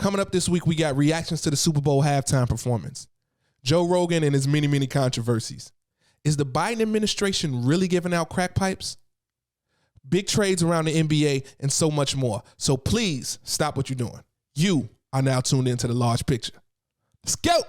Coming up this week, we got reactions to the Super Bowl halftime performance. Joe Rogan and his many, many controversies. Is the Biden administration really giving out crack pipes? Big trades around the NBA and so much more. So please stop what you're doing. You are now tuned into The Large Picture. Let's go.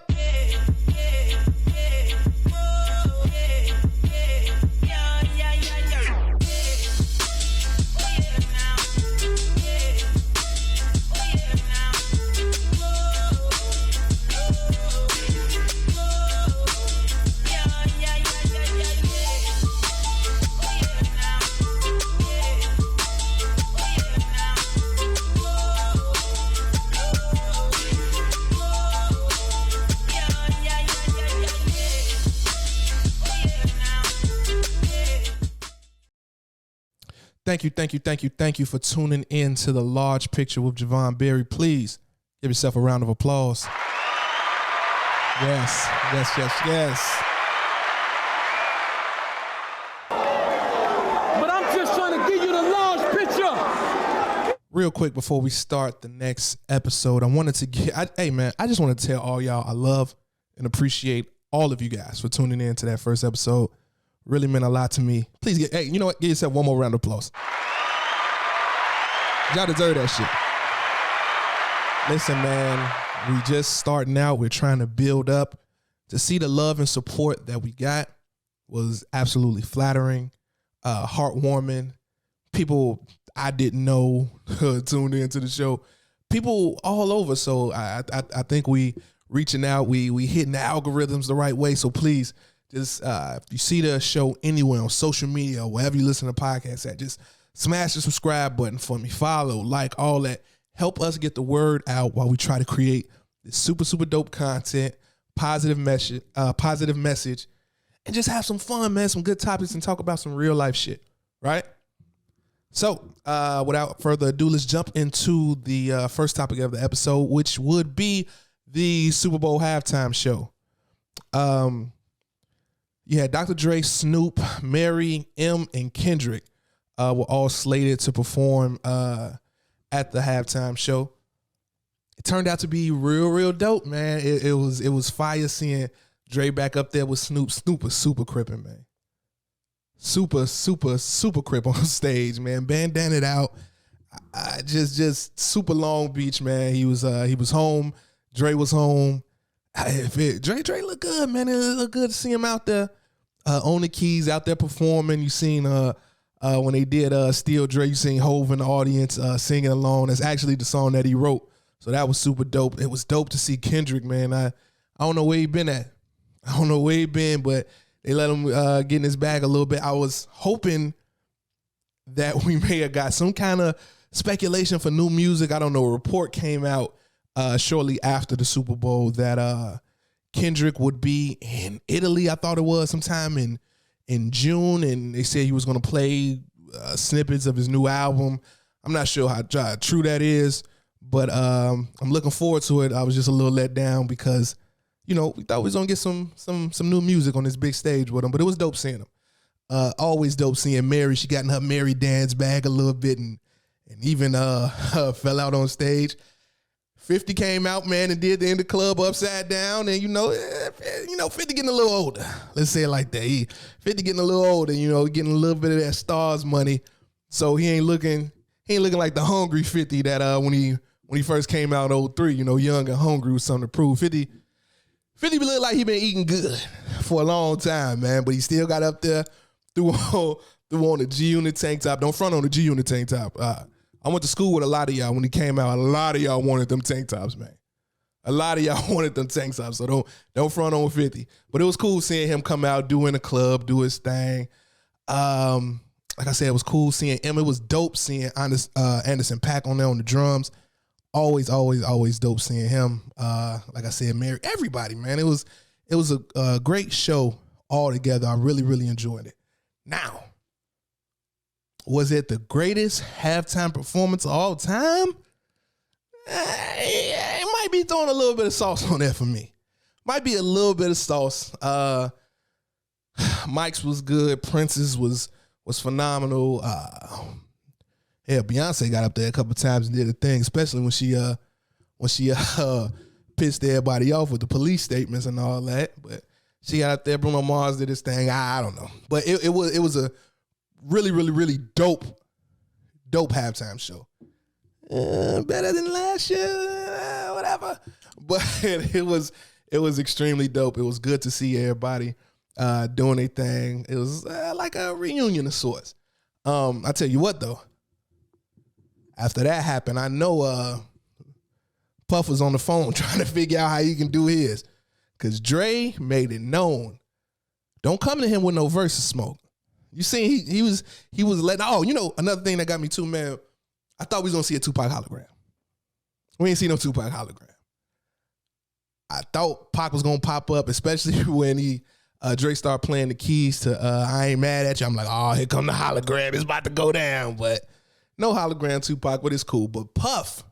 Thank you for tuning in to The Large Picture with Javon Berry. Please give yourself a round of applause. Yes. But I'm just trying to give you the large picture. Real quick before we start the next episode, I just want to tell all y'all I love and appreciate all of you guys for tuning in to that first episode. Really meant a lot to me. Please you know what? Give yourself one more round of applause. Y'all deserve that shit. Listen, man, we just starting out. We're trying to build up. To see the love and support that we got was absolutely flattering, heartwarming. People I didn't know tuned into the show. People all over. So I think we reaching out. We hitting the algorithms the right way. So please, just if you see the show anywhere on social media or wherever you listen to podcasts at, just smash the subscribe button for me. Follow, like, all that. Help us get the word out while we try to create this super, super dope content, positive message, and just have some fun, man, some good topics and talk about some real life shit, right? So without further ado, let's jump into the first topic of the episode, which would be the Super Bowl halftime show. Yeah, Dr. Dre, Snoop, Mary, M, and Kendrick were all slated to perform at the halftime show. It turned out to be real dope, man. It was fire seeing Dre back up there with Snoop. Snoop was super crippin', man. Super crip on stage, man. Bandana out. Just super Long Beach, man. He was home. Dre was home. Dre looked good, man. It looked good to see him out there on the keys, out there performing. You seen when they did Steal Dre, you seen Hove in the audience singing along. That's actually the song that he wrote. So that was super dope. It was dope to see Kendrick, man. I don't know where he been at. I don't know where he been, but they let him get in his bag a little bit. I was hoping that we may have got some kind of speculation for new music. I don't know. A report came out shortly after the Super Bowl that Kendrick would be in Italy. I thought it was sometime in June, and they said he was going to play snippets of his new album. I'm not sure how true that is, but I'm looking forward to it. I was just a little let down because, you know, we thought we was going to get some new music on this big stage with him, but it was dope seeing him. Always dope seeing Mary. She got in her Mary dance bag a little bit and even fell out on stage. 50 came out, man, and did the end of the club upside down. And, 50 getting a little older. Let's say it like that. 50 getting a little older, getting a little bit of that stars money. So he ain't looking like the hungry 50 that when he first came out in 03, young and hungry with something to prove. 50 look like he been eating good for a long time, man. But he still got up there, threw on the G-Unit tank top. Don't front on the G-Unit tank top. I went to school with a lot of y'all when he came out. A lot of y'all wanted them tank tops, man. A lot of y'all wanted them tank tops, so don't front on 50. But it was cool seeing him come out, do in the club, do his thing. Like I said, it was cool seeing him. It was dope seeing Anderson .Paak on there on the drums. Always dope seeing him. Like I said, Mary, everybody, man. It was a great show altogether. I really enjoyed it. Now, was it the greatest halftime performance of all time? It might be throwing a little bit of sauce on there for me. Might be a little bit of sauce. Mike's was good. Prince's was phenomenal. Beyonce got up there a couple times and did a thing, especially when when she pissed everybody off with the police statements and all that. But she got out there, Bruno Mars did his thing. I don't know. But it was a really, really, really dope halftime show. Better than last year, whatever. But it was extremely dope. It was good to see everybody doing their thing. It was like a reunion of sorts. I tell you what though, after that happened, I know Puff was on the phone trying to figure out how he can do his, because Dre made it known, don't come to him with no versus smoke. You see, he was letting. Oh, you know, another thing that got me too, man. I thought we was gonna see a Tupac hologram. We ain't see no Tupac hologram. I thought Pac was gonna pop up, especially when Dre started playing the keys to I Ain't Mad At You. I'm like, oh, here come the hologram. It's about to go down. But no hologram Tupac, but it's cool. But Puff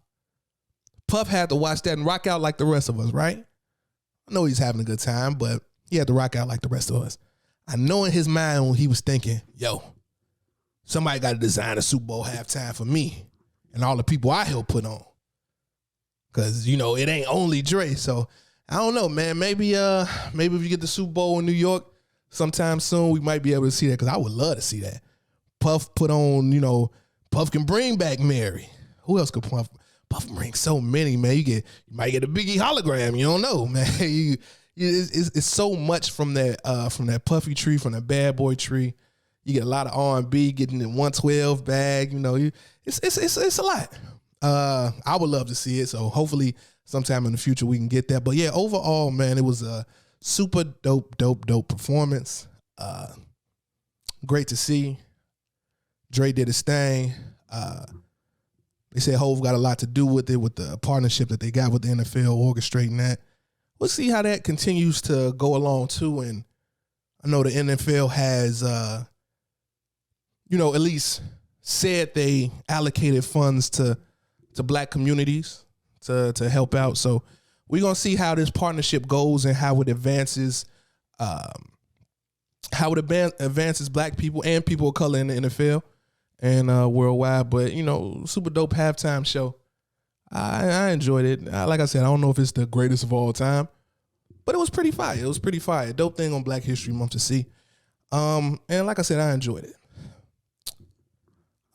had to watch that and rock out like the rest of us, right? I know he's having a good time, but he had to rock out like the rest of us. I know in his mind when he was thinking, yo, somebody got to design a Super Bowl halftime for me and all the people I helped put on. Because, you know, it ain't only Dre. So, I don't know, man. Maybe if you get the Super Bowl in New York sometime soon, we might be able to see that, because I would love to see that. Puff put on, you know, Puff can bring back Mary. Who else could Puff? Puff can bring so many, man. You might get a Biggie hologram. You don't know, man. It's so much from that Puffy tree, from that Bad Boy tree. You get a lot of R&B, getting the 112 bag. You know, it's a lot. I would love to see it. So hopefully sometime in the future we can get that. But yeah, overall, man, it was a super dope performance. Great to see. Dre did his thing. They said Hov got a lot to do with it, with the partnership that they got with the NFL, orchestrating that. We'll see how that continues to go along too. And I know the NFL has, at least said they allocated funds to black communities to help out. So we're going to see how this partnership goes and how it advances, advances black people and people of color in the NFL and worldwide. But, you know, super dope halftime show. I enjoyed it. Like I said, I don't know if it's the greatest of all time, but it was pretty fire. Dope thing on Black History Month to see. And like I said, I enjoyed it.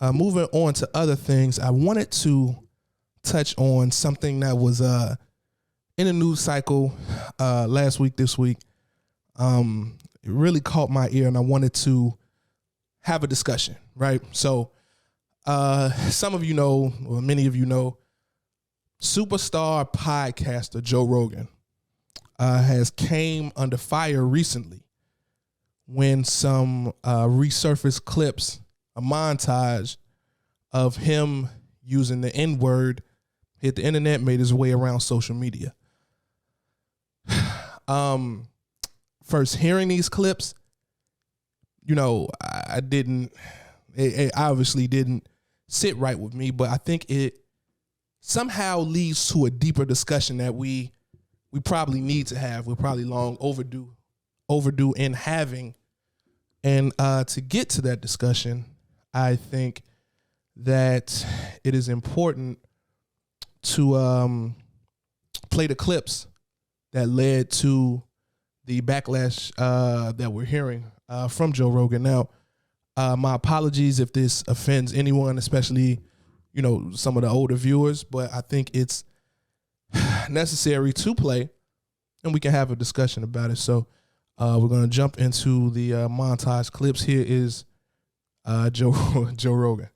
Moving on to other things, I wanted to touch on something that was in the news cycle last week, this week. It really caught my ear, and I wanted to have a discussion, right? So some of you know, or many of you know, superstar podcaster Joe Rogan has came under fire recently when some resurfaced clips, a montage of him using the N-word, hit the internet, made his way around social media. First hearing these clips, you know, it obviously didn't sit right with me, but I think it somehow leads to a deeper discussion that we probably need to have. We're probably long overdue in having. And to get to that discussion, I think that it is important to play the clips that led to the backlash that we're hearing from Joe Rogan. Now, my apologies if this offends anyone, especially, you know, some of the older viewers, but I think it's necessary to play and we can have a discussion about it. So we're going to jump into the montage clips. Here is Joe Rogan.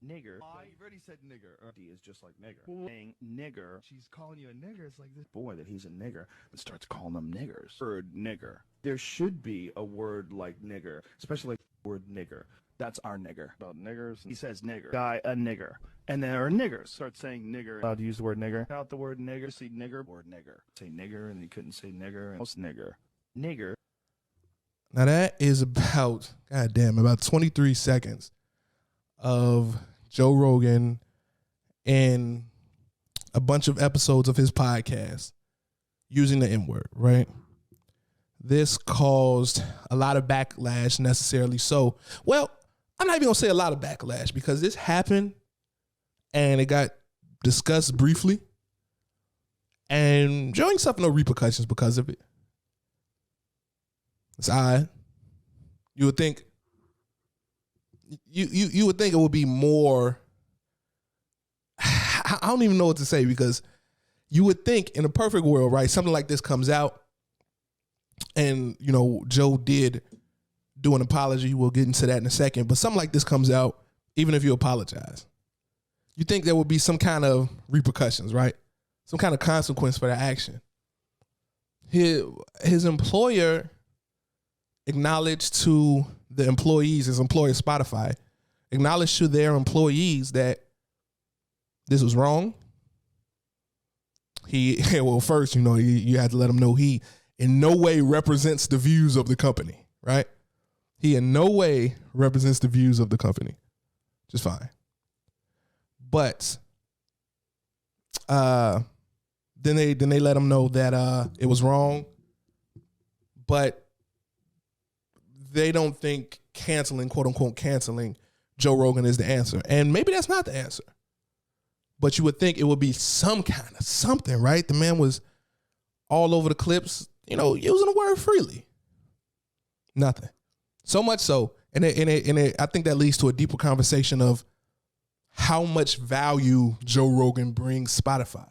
Nigger. You've already said nigger. D is just like nigger. Saying nigger. She's calling you a nigger. It's like this boy that he's a nigger, but starts calling them niggers. Word nigger. There should be a word like nigger, especially like word nigger. That's our nigger. About niggers. He says nigger. Guy, a nigger. And there are niggers. Start saying nigger. Allowed to use the word nigger. Out the word nigger. See nigger. Word nigger. Say nigger, and he couldn't say nigger. And most nigger. Nigger. Now that is about 23 seconds of Joe Rogan in a bunch of episodes of his podcast using the N-word, right? This caused a lot of backlash, necessarily so. Well, I'm not even gonna say a lot of backlash because this happened and it got discussed briefly, And Joe ain't suffered no repercussions because of it. It's odd. You would think you would think it would be more. I don't even know what to say, because you would think in a perfect world, right? Something like this comes out, and Joe did do an apology. We'll get into that in a second. But something like this comes out, even if you apologize, you think there would be some kind of repercussions, right? Some kind of consequence for that action. His employer acknowledged to the employees, his employer Spotify, acknowledged to their employees that this was wrong. First, you had to let him know he in no way represents the views of the company, right? He in no way represents the views of the company. Just fine. But then they let him know that it was wrong. But they don't think canceling, quote unquote, canceling Joe Rogan is the answer. And maybe that's not the answer. But you would think it would be some kind of something, right? The man was all over the clips, using the word freely. Nothing. So much so, and I think that leads to a deeper conversation of how much value Joe Rogan brings Spotify.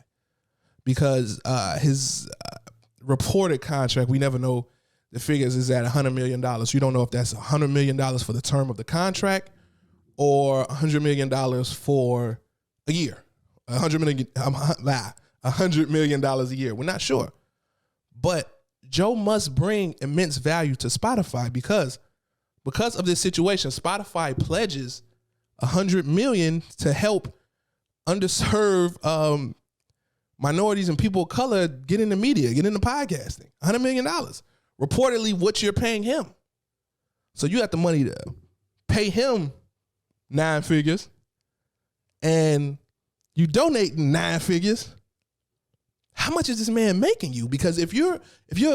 Because his reported contract, we never know the figures, is at $100 million. You don't know if that's $100 million for the term of the contract or $100 million for a year. $100 million a year. We're not sure. But Joe must bring immense value to Spotify because of this situation. Spotify pledges $100 million to help underserved minorities and people of color get into media, get into podcasting. $100 million. Reportedly what you're paying him. So you have the money to pay him 9 figures and you donate 9 figures. How much is this man making you? Because if you're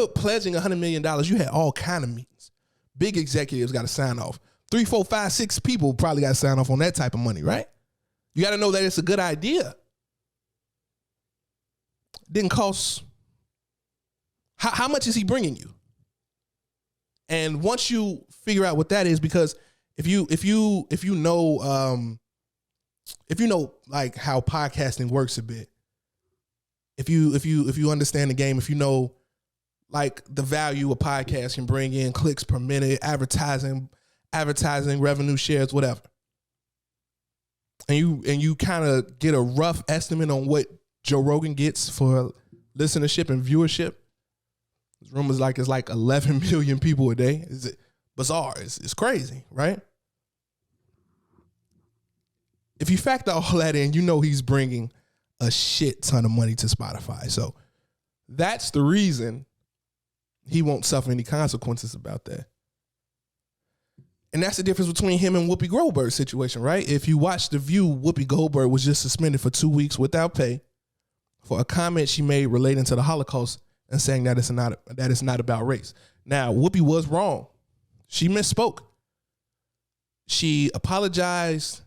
pledging $100 million, you had all kind of meetings. Big executives got to sign off. 3, 4, 5, 6 people probably got to sign off on that type of money, right? You got to know that it's a good idea. Didn't cost. How much is he bringing you? And once you figure out what that is, because if you know like how podcasting works a bit, if you understand the game, if you know like the value a podcast can bring in, clicks per minute, advertising, revenue shares, whatever, and you kind of get a rough estimate on what Joe Rogan gets for listenership and viewership. This rumors like it's like 11 million people a day. It's bizarre. It's crazy, right? If you factor all that in, he's bringing a shit ton of money to Spotify. So that's the reason he won't suffer any consequences about that. And that's the difference between him and Whoopi Goldberg's situation, right? If you watch The View, Whoopi Goldberg was just suspended for 2 weeks without pay for a comment she made relating to the Holocaust and saying that it's not about race. Now, Whoopi was wrong. She misspoke. She apologized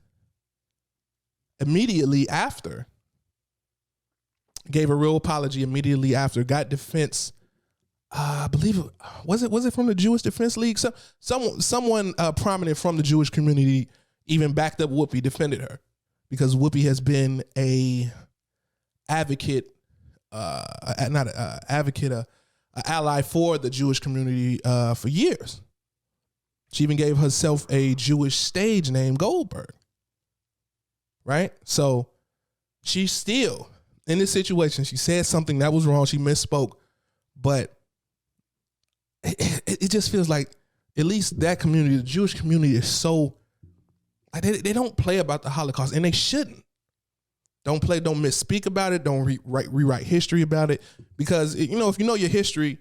immediately after, gave a real apology immediately after, got defense. I believe was it from the Jewish Defense League? Someone prominent from the Jewish community even backed up Whoopi, defended her, because Whoopi has been an ally for the Jewish community for years. She even gave herself a Jewish stage name, Goldberg. Right? So she's still in this situation. She said something that was wrong. She misspoke. But it just feels like at least that community, the Jewish community, is so, like, they don't play about the Holocaust, and they shouldn't. Don't misspeak about it. Don't rewrite history about it. Because, if you know your history,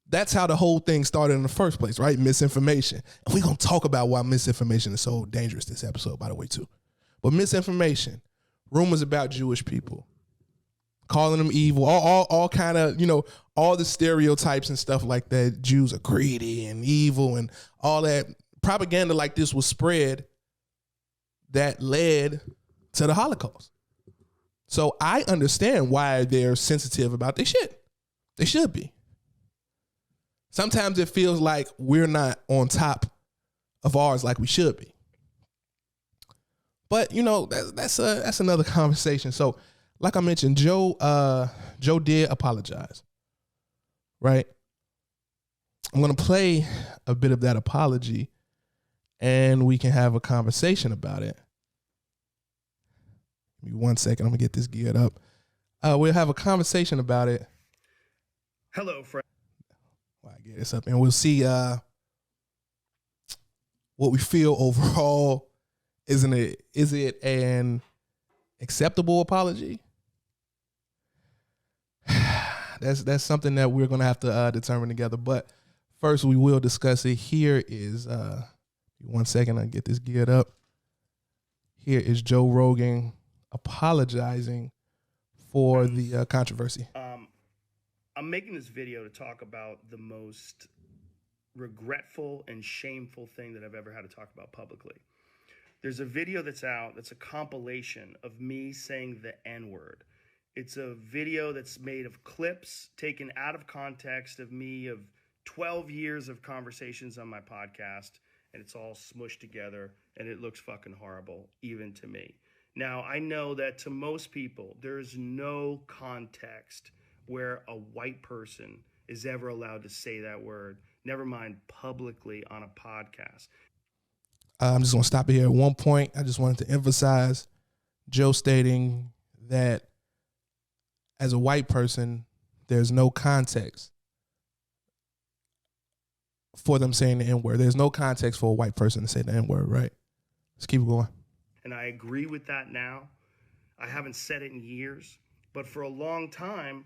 that's how the whole thing started in the first place, right? Misinformation. And we're going to talk about why misinformation is so dangerous this episode, by the way, too. But misinformation, rumors about Jewish people, calling them evil, all kind of, all the stereotypes and stuff like that. Jews are greedy and evil and all that propaganda like this was spread that led to the Holocaust. So I understand why they're sensitive about this shit. They should be. Sometimes it feels like we're not on top of ours like we should be. But that's another conversation. So, like I mentioned, Joe did apologize, right? I'm gonna play a bit of that apology, and we can have a conversation about it. Give me 1 second. I'm gonna get this geared up. We'll have a conversation about it. Hello, friend. While I get this up, and we'll see what we feel overall. Is it an acceptable apology? That's something that we're gonna have to determine together. But first, we will discuss it. Here is 1 second. I get this geared up. Here is Joe Rogan apologizing for the controversy. I'm making this video to talk about the most regretful and shameful thing that I've ever had to talk about publicly. There's a video that's out that's a compilation of me saying the N-word. It's a video that's made of clips taken out of context of me of 12 years of conversations on my podcast, and it's all smushed together, and it looks fucking horrible, even to me. Now, I know that to most people, there's no context where a white person is ever allowed to say that word, never mind publicly on a podcast. I'm just going to stop it here at one point. I just wanted to emphasize Joe stating that as a white person, there's no context for them saying the N-word. There's no context for a white person to say the N-word, right? Let's keep going. And I agree with that now. I haven't said it in years, but for a long time,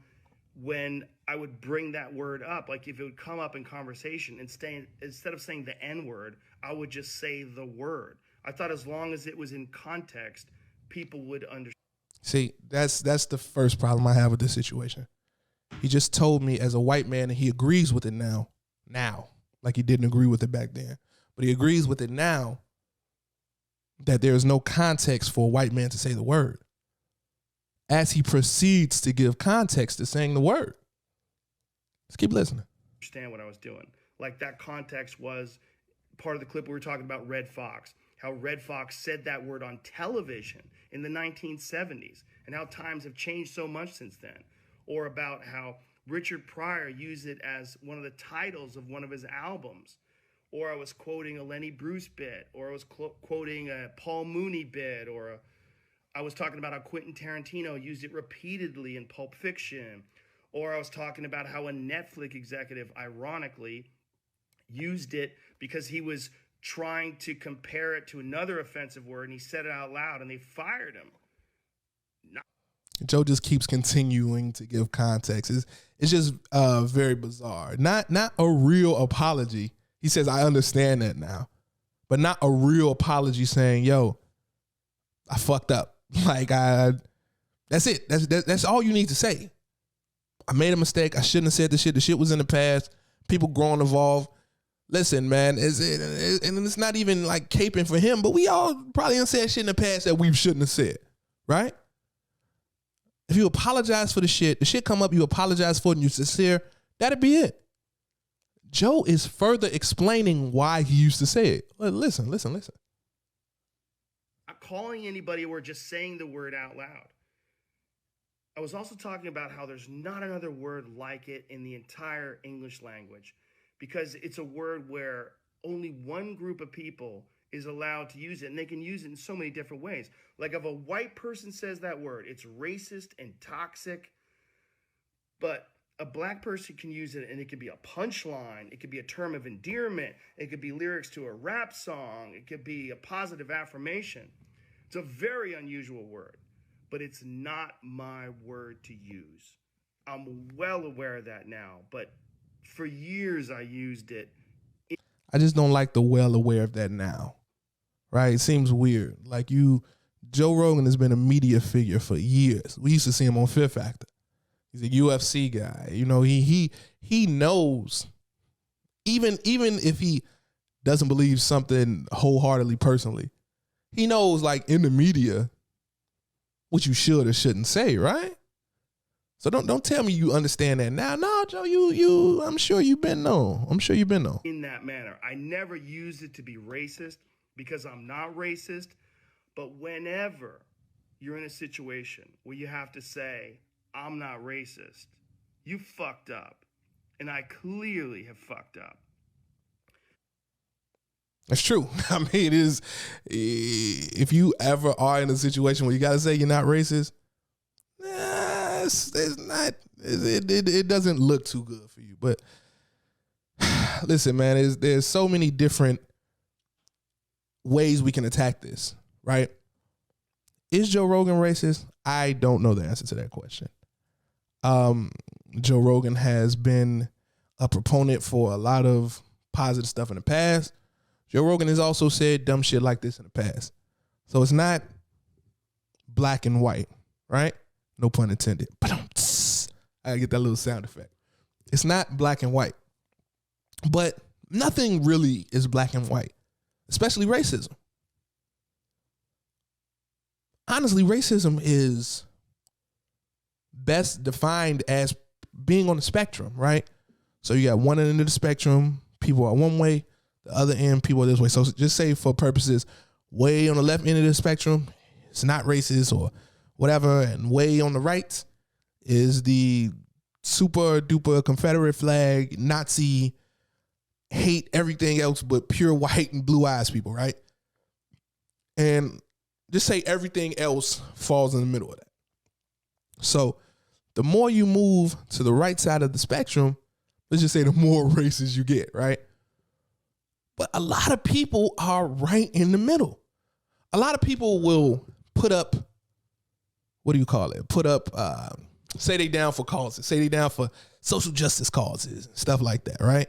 when I would bring that word up, like if it would come up in conversation, instead of saying the N-word, I would just say the word. I thought as long as it was in context, people would understand. See, that's the first problem I have with this situation. He just told me as a white man, and he agrees with it now, like he didn't agree with it back then, but he agrees with it now, that there is no context for a white man to say the word, as he proceeds to give context to saying the word. Let's keep listening. Understand what I was doing. Like that context was part of the clip we were talking about Red Fox, how Red Fox said that word on television in the 1970s, and how times have changed so much since then. Or about how Richard Pryor used it as one of the titles of one of his albums. Or I was quoting a Lenny Bruce bit, or I was quoting a Paul Mooney bit, or I was talking about how Quentin Tarantino used it repeatedly in Pulp Fiction, or I was talking about how a Netflix executive, ironically, used it because he was trying to compare it to another offensive word, and he said it out loud, and they fired him. Joe just keeps continuing to give context. It's just very bizarre. Not a real apology. He says, I understand that now, but not a real apology saying, yo, I fucked up. Like, that's it. That's all you need to say. I made a mistake. I shouldn't have said the shit. The shit was in the past. People grow and evolve. Listen, man, and it's not even like caping for him, but we all probably done said shit in the past that we shouldn't have said, right? If you apologize for the shit come up, you apologize for it and you're sincere, that'd be it. Joe is further explaining why he used to say it. Listen. Not calling anybody or just saying the word out loud. I was also talking about how there's not another word like it in the entire English language, because it's a word where only one group of people is allowed to use it, and they can use it in so many different ways. Like if a white person says that word, it's racist and toxic, but a black person can use it, and it could be a punchline. It could be a term of endearment. It could be lyrics to a rap song. It could be a positive affirmation. It's a very unusual word, but it's not my word to use. I'm well aware of that now, but for years I used it. I just don't like the well aware of that now, right? It seems weird. Like Joe Rogan has been a media figure for years. We used to see him on Fear Factor. He's a UFC guy. You know, he knows, even if he doesn't believe something wholeheartedly personally, he knows, like, in the media, what you should or shouldn't say, right? So don't tell me you understand that now. No, Joe, you I'm sure you've been known. I'm sure you've been known. In that manner, I never used it to be racist because I'm not racist. But whenever you're in a situation where you have to say, I'm not racist, you fucked up. And I clearly have fucked up. That's true. I mean, it is, if you ever are in a situation where you got to say you're not racist, it's not, it doesn't look too good for you. But listen, man, there's so many different ways we can attack this, right? Is Joe Rogan racist? I don't know the answer to that question. Joe Rogan has been a proponent for a lot of positive stuff in the past. Joe Rogan has also said dumb shit like this in the past. So it's not black and white, right? No pun intended. But I gotta get that little sound effect. It's not black and white. But nothing really is black and white, especially racism. Honestly, racism is best defined as being on the spectrum, right? So you got one end of the spectrum, people are one way, the other end, people are this way. So just say for purposes, way on the left end of the spectrum, it's not racist or whatever, and way on the right is the super duper Confederate flag, Nazi, hate everything else but pure white and blue eyes people, right? And just say everything else falls in the middle of that. So the more you move to the right side of the spectrum, let's just say the more racist you get, right? But a lot of people are right in the middle. A lot of people will put up, what do you call it? Put up, say they down for causes, say they down for social justice causes, stuff like that, right?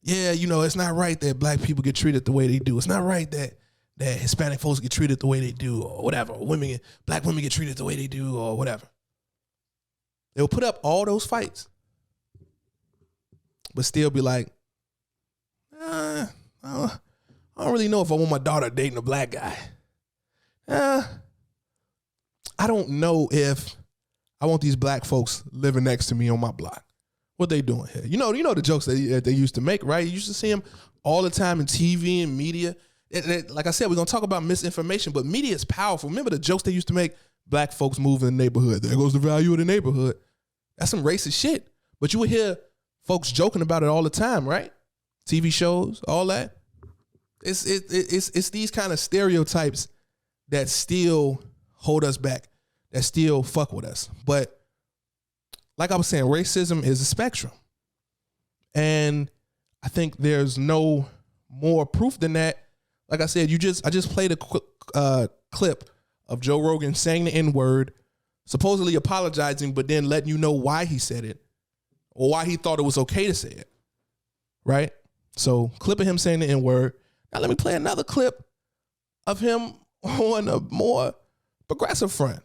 Yeah, you know, it's not right that black people get treated the way they do. It's not right that Hispanic folks get treated the way they do or whatever. Or black women get treated the way they do or whatever. They'll put up all those fights, but still be like, I don't really know if I want my daughter dating a black guy. I don't know if I want these black folks living next to me on my block. What they doing here? You know the jokes that they used to make, right? You used to see them all the time in TV and media. Like I said, we're going to talk about misinformation, but media is powerful. Remember the jokes they used to make? Black folks move in the neighborhood. There goes the value of the neighborhood. That's some racist shit. But you would hear folks joking about it all the time, right? TV shows, all that. It's these kind of stereotypes that still hold us back, that still fuck with us. But like I was saying, racism is a spectrum. And I think there's no more proof than that. Like I said, I just played a quick clip of Joe Rogan saying the N-word, supposedly apologizing, but then letting you know why he said it or why he thought it was okay to say it, right? So clip of him saying the N-word. Now let me play another clip of him on a more progressive front.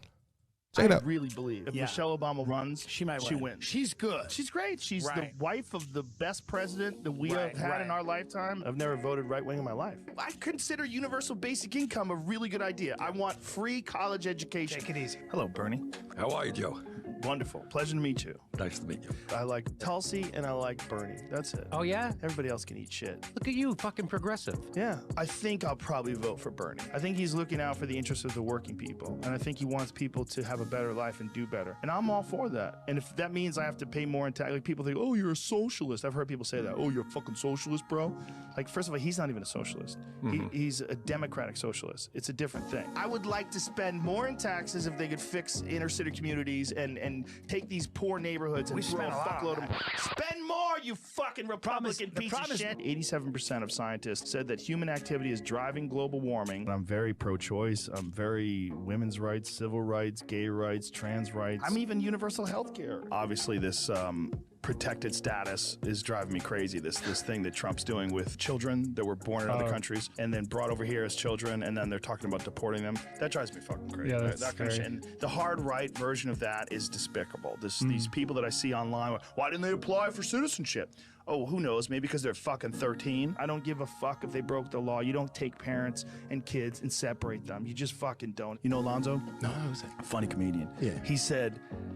Check it out. I really believe if Michelle Obama runs, she wins. She's good. She's great. She's the wife of the best president that we have had in our lifetime. I've never voted right-wing in my life. I consider universal basic income a really good idea. I want free college education. Take it easy. Hello, Bernie. How are you, Joe? Wonderful. Pleasure to meet you. Nice to meet you. I like Tulsi and I like Bernie. That's it. Oh, yeah? Everybody else can eat shit. Look at you, fucking progressive. Yeah. I think I'll probably vote for Bernie. I think he's looking out for the interests of the working people. And I think he wants people to have a better life and do better. And I'm all for that. And if that means I have to pay more in tax, like people think, oh, you're a socialist. I've heard people say that. Oh, you're a fucking socialist, bro. Like, first of all, he's not even a socialist. He's a democratic socialist. It's a different thing. I would like to spend more in taxes if they could fix inner city communities and take these poor neighborhoods and throw a fuckload of money. Spend more, you fucking Republican piece of shit. 87% of scientists said that human activity is driving global warming. I'm very pro-choice. I'm very women's rights, civil rights, gay rights, trans rights. I'm even universal health care. Obviously, this protected status is driving me crazy. This thing that Trump's doing with children that were born in other countries and then brought over here as children, and then they're talking about deporting them. That drives me fucking crazy. Yeah, that's that kind of shit. And the hard right version of that is despicable. These people that I see online, why didn't they apply for citizenship? Oh, who knows? Maybe because they're fucking 13. I don't give a fuck if they broke the law. You don't take parents and kids and separate them. You just fucking don't. You know Alonzo? No, who's that? A funny comedian. Yeah.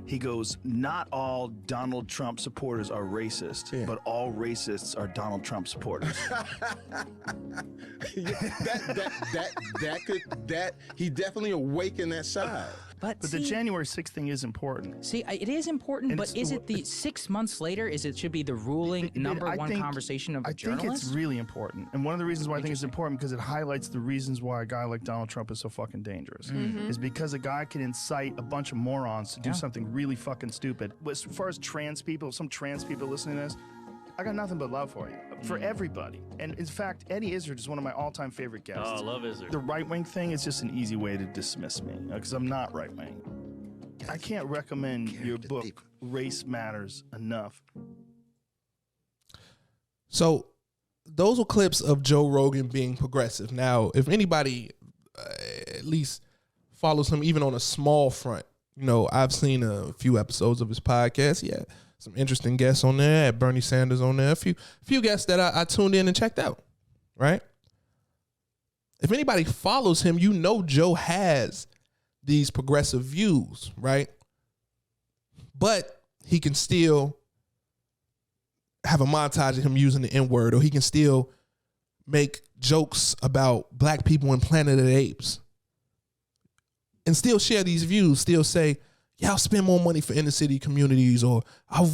He goes, not all Donald Trump supporters are racist, but all racists are Donald Trump supporters. He definitely awakened that side. But the January 6th thing is important. See, it is important, And but is it the 6 months later? Should be the ruling number one conversation of I journalists? think it's really important. And one of the reasons why I think it's important because it highlights the reasons why a guy like Donald Trump is so fucking dangerous. Is because a guy can incite a bunch of morons to do something really fucking stupid. But as far as trans people, some trans people listening to this, I got nothing but love for you. For everybody. And in fact, Eddie Izzard is one of my all-time favorite guests. Oh, I love Izzard. The right-wing thing is just an easy way to dismiss me, because I'm not right-wing. I can't recommend your book, Race Matters, enough. So those were clips of Joe Rogan being progressive. Now, if anybody at least follows him even on a small front, I've seen a few episodes of his podcast. Yeah, some interesting guests on there. Had Bernie Sanders on there. A few guests that I tuned in and checked out, right? If anybody follows him, Joe has these progressive views, right? But he can still have a montage of him using the N-word, or he can still make jokes about black people and Planet of the Apes and still share these views, still say, yeah, I'll spend more money for inner city communities, or I'll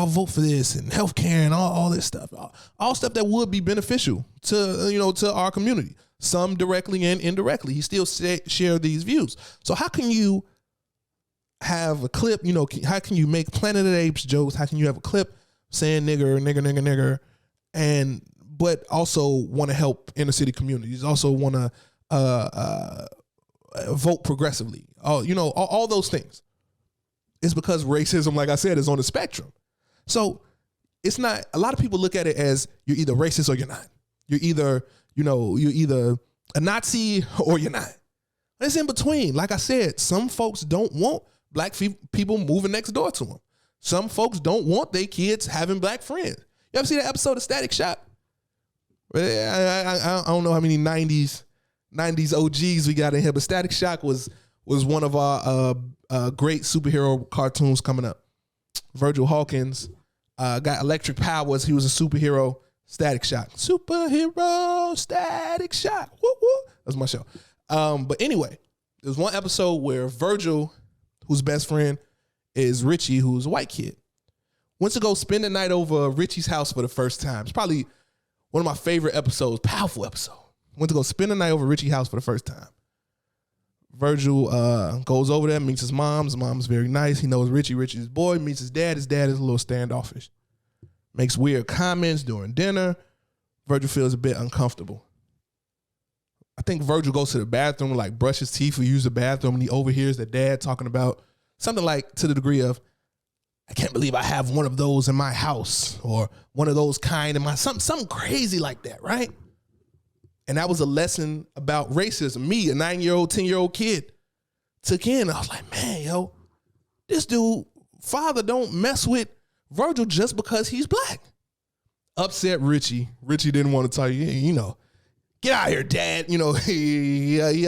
vote for this and healthcare and all this stuff, all stuff that would be beneficial to our community, some directly and indirectly. He still share these views. So how can you have a clip? How can you make Planet of the Apes jokes? How can you have a clip saying nigger, but also want to help inner city communities? Also want to vote progressively. All those things. It's because racism, like I said, is on the spectrum. So it's not, a lot of people look at it as you're either racist or you're not. You're either a Nazi or you're not. It's in between. Like I said, some folks don't want black people moving next door to them. Some folks don't want their kids having black friends. You ever see that episode of Static Shock? I don't know how many 90s OGs we got in here, but Static Shock was one of our great superhero cartoons coming up. Virgil Hawkins got electric powers. He was a superhero. Static Shock. Superhero Static Shock. Woo woo. That's my show. But anyway, there was one episode where Virgil, whose best friend is Richie, who's a white kid, went to go spend the night over Richie's house for the first time. It's probably one of my favorite episodes, powerful episode. Went to go spend the night over Richie's house for the first time. Virgil goes over there, meets his mom. His mom's very nice. He knows Richie. Richie's his boy. Meets his dad. His dad is a little standoffish. Makes weird comments during dinner. Virgil feels a bit uncomfortable. I think Virgil goes to the bathroom, like brush his teeth or use the bathroom, and he overhears the dad talking about something like to the degree of, I can't believe I have one of those in my house, or one of those kind in my, something crazy like that, right? And that was a lesson about racism. Me, a 9-year-old, 10-year-old kid, took in. I was like, man, this dude, father don't mess with Virgil just because he's black. Upset Richie. Richie didn't want to tell you, get out of here, dad. He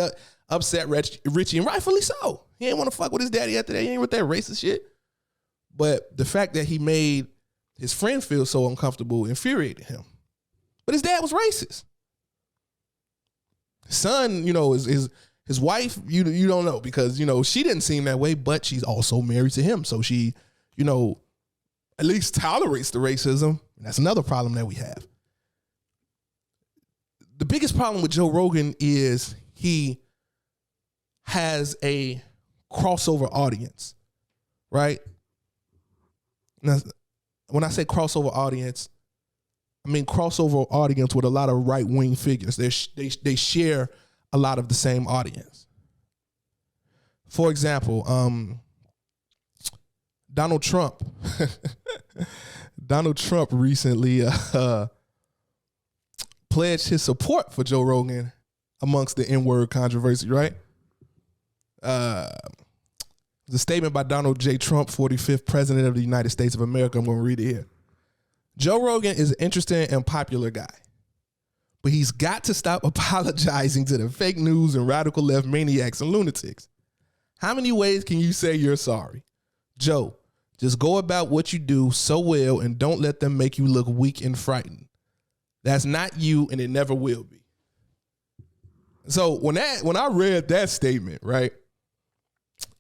upset Richie, and rightfully so. He didn't want to fuck with his daddy after that. He ain't with that racist shit. But the fact that he made his friend feel so uncomfortable infuriated him. But his dad was racist. His son, his wife, you don't know, because, she didn't seem that way, but she's also married to him. So she, at least tolerates the racism. And that's another problem that we have. The biggest problem with Joe Rogan is he has a crossover audience, right? Now, when I say crossover audience, I mean crossover audience with a lot of right-wing figures. They share a lot of the same audience. For example, Donald Trump. Donald Trump recently pledged his support for Joe Rogan amongst the N-word controversy, right? The statement by Donald J. Trump, 45th President of the United States of America. I'm going to read it here. Joe Rogan is an interesting and popular guy, but he's got to stop apologizing to the fake news and radical left maniacs and lunatics. How many ways can you say you're sorry? Joe, just go about what you do so well and don't let them make you look weak and frightened. That's not you, and it never will be. So when I read that statement, right,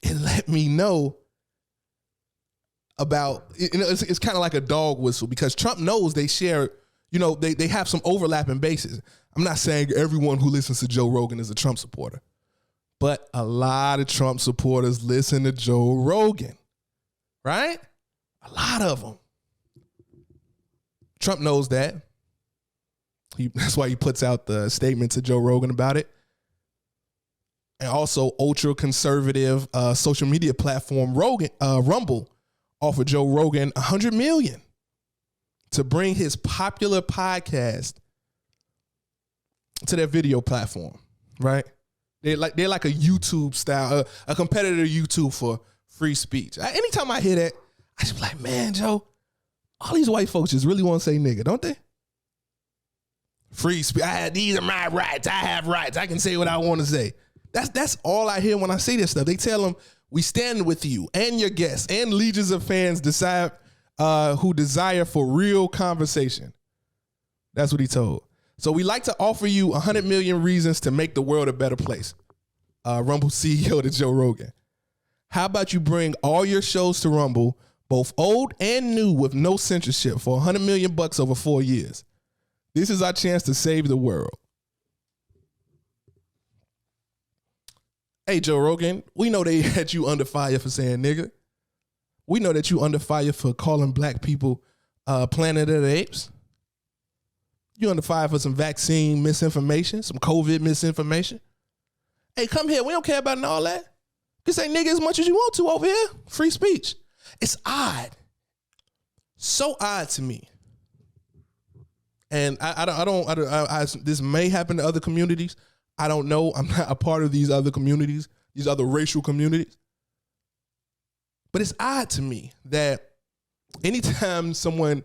it let me know about, it's kind of like a dog whistle, because Trump knows they share, they have some overlapping bases. I'm not saying everyone who listens to Joe Rogan is a Trump supporter, but a lot of Trump supporters listen to Joe Rogan, right? A lot of them. Trump knows that. That's why he puts out the statement to Joe Rogan about it. And also, ultra-conservative social media platform Rumble offered Joe Rogan $100 million to bring his popular podcast to their video platform, right? They're like a YouTube style, a competitor to YouTube for free speech. Anytime I hear that, I just be like, man, Joe, all these white folks just really want to say nigga, don't they? Free speech. These are my rights. I have rights. I can say what I want to say. That's all I hear when I see this stuff. They tell them, we stand with you and your guests and legions of fans who desire for real conversation. That's what he told. So we like to offer you 100 million reasons to make the world a better place. Rumble CEO to Joe Rogan. How about you bring all your shows to Rumble, both old and new, with no censorship, for $100 million over 4 years? This is our chance to save the world. Hey, Joe Rogan, we know they had you under fire for saying nigga. We know that you under fire for calling black people Planet of the Apes. You under fire for some vaccine misinformation, some COVID misinformation. Hey, come here. We don't care about all that. You can say nigga as much as you want to over here. Free speech. It's odd. So odd to me. And this may happen to other communities. I don't know. I'm not a part of these other communities, these other racial communities. But it's odd to me that anytime someone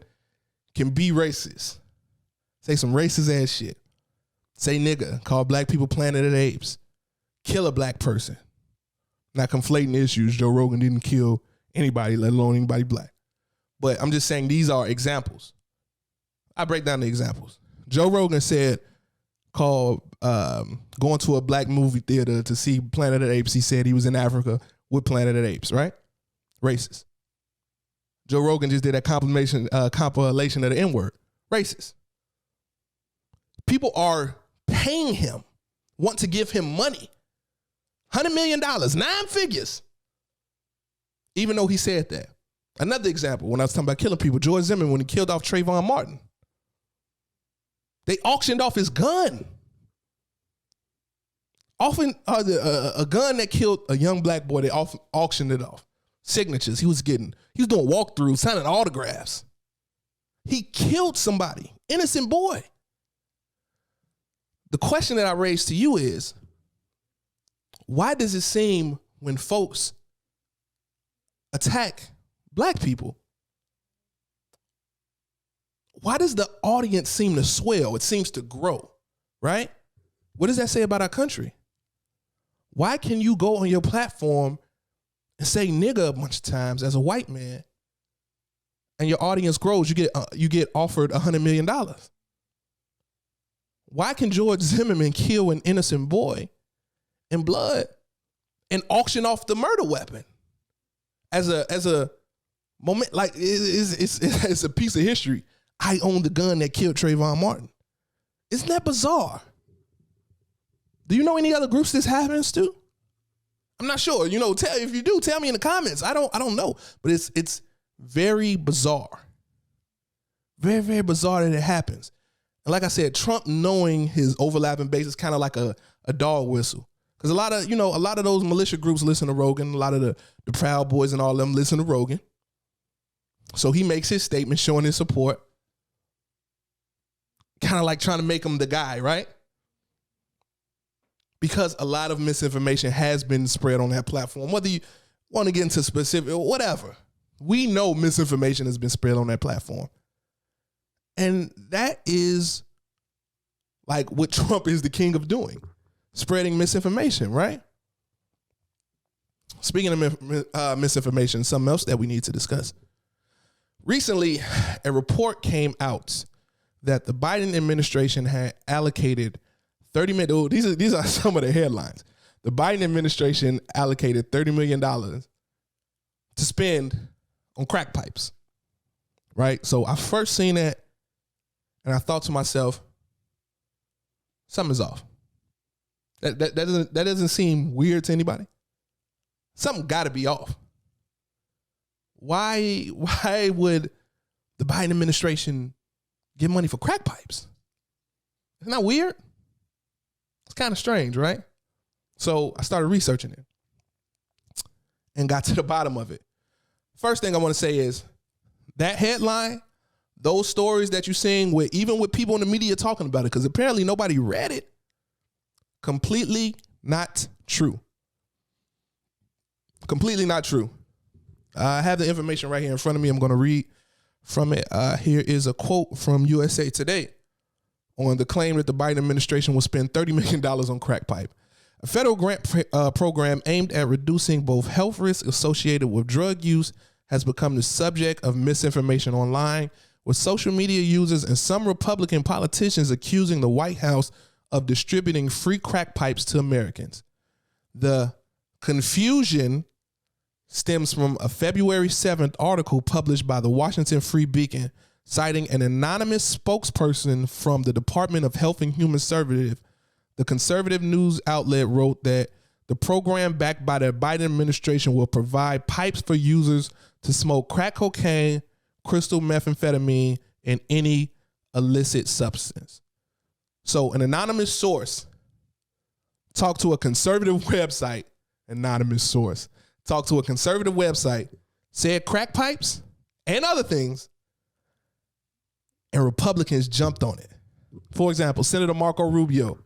can be racist, say some racist ass shit, say nigga, call black people Planet of the Apes, kill a black person, not conflating issues. Joe Rogan didn't kill anybody, let alone anybody black. But I'm just saying these are examples. I break down the examples. Joe Rogan said, going to a black movie theater to see Planet of the Apes. He said he was in Africa with Planet of the Apes, right? Racist. Joe Rogan just did a compilation of the N-word. Racist. People are paying him, want to give him money. $100 million, 9 figures. Even though he said that. Another example, when I was talking about killing people, George Zimmerman, when he killed off Trayvon Martin, they auctioned off his gun. Often a gun that killed a young black boy, they often auctioned it off. Signatures, he was doing walkthroughs, signing autographs. He killed somebody, innocent boy. The question that I raise to you is, why does it seem when folks attack black people, why does the audience seem to swell? It seems to grow, right? What does that say about our country? Why can you go on your platform and say nigga a bunch of times as a white man, and your audience grows? You get offered $100 million. Why can George Zimmerman kill an innocent boy in blood and auction off the murder weapon as a moment? Like it's a piece of history. I own the gun that killed Trayvon Martin. Isn't that bizarre? Do you know any other groups this happens to? I'm not sure. If you do, tell me in the comments. I don't know. But it's very bizarre. Very, very bizarre that it happens. And like I said, Trump knowing his overlapping base is kind of like a dog whistle. Because a lot of those militia groups listen to Rogan. A lot of the Proud Boys and all of them listen to Rogan. So he makes his statement showing his support. Kind of like trying to make him the guy, right? Because a lot of misinformation has been spread on that platform. Whether you want to get into specific, whatever. We know misinformation has been spread on that platform. And that is like what Trump is the king of doing, spreading misinformation, right? Speaking of misinformation, something else that we need to discuss. Recently, a report came out that the Biden administration had allocated $30 million. These are some of the headlines. The Biden administration allocated $30 million to spend on crack pipes, right? So I first seen that, and I thought to myself, something's off. That doesn't seem weird to anybody. Something got to be off. Why would the Biden administration give money for crack pipes? Isn't that weird? It's kind of strange, right? So I started researching it and got to the bottom of it. First thing I want to say is that headline, those stories that you're seeing, even with people in the media talking about it, because apparently nobody read it, completely not true. Completely not true. I have the information right here in front of me. I'm going to read from it. Here is a quote from USA Today on the claim that the Biden administration will spend $30 million on crack pipe. A federal grant program aimed at reducing both health risks associated with drug use has become the subject of misinformation online, with social media users and some Republican politicians accusing the White House of distributing free crack pipes to Americans. The confusion stems from a February 7th article published by the Washington Free Beacon, citing an anonymous spokesperson from the Department of Health and Human Services. The conservative news outlet wrote that the program backed by the Biden administration will provide pipes for users to smoke crack cocaine, crystal methamphetamine, and any illicit substance. So an anonymous source talked to a conservative website, said crack pipes and other things, and Republicans jumped on it. For example, Senator Marco Rubio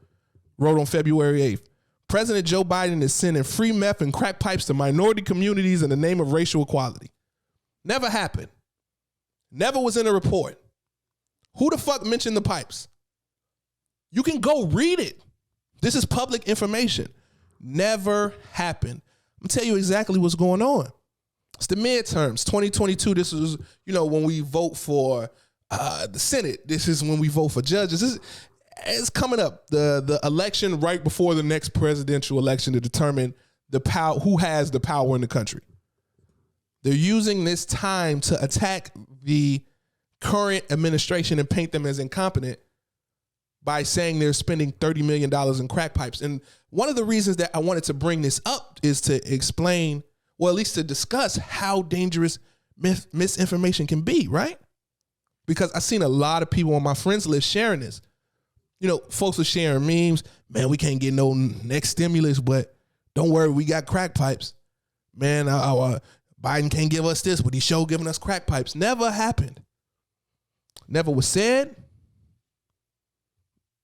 wrote on February 8th, President Joe Biden is sending free meth and crack pipes to minority communities in the name of racial equality. Never happened. Never was in a report. Who the fuck mentioned the pipes? You can go read it. This is public information. Never happened. I'm gonna tell you exactly what's going on. It's the midterms, 2022. This is, when we vote for the Senate. This is when we vote for judges. It's coming up. The election right before the next presidential election to determine who has the power in the country. They're using this time to attack the current administration and paint them as incompetent by saying they're spending $30 million in crack pipes. And one of the reasons that I wanted to bring this up is to explain, or at least to discuss how dangerous misinformation can be, right? Because I've seen a lot of people on my friends list sharing this. Folks are sharing memes. Man, we can't get no next stimulus, but don't worry, we got crack pipes. Man, Biden can't give us this, but he sure giving us crack pipes. Never happened. Never was said.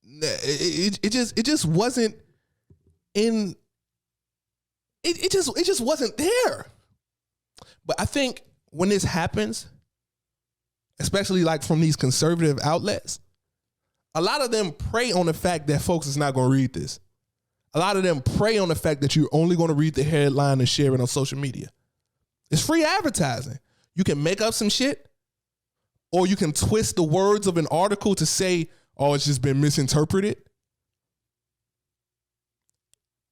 It just wasn't in. It just wasn't there. But I think when this happens, especially like from these conservative outlets, a lot of them prey on the fact that folks is not going to read this. A lot of them prey on the fact that you're only going to read the headline and share it on social media. It's free advertising. You can make up some shit, or you can twist the words of an article to say, oh, it's just been misinterpreted.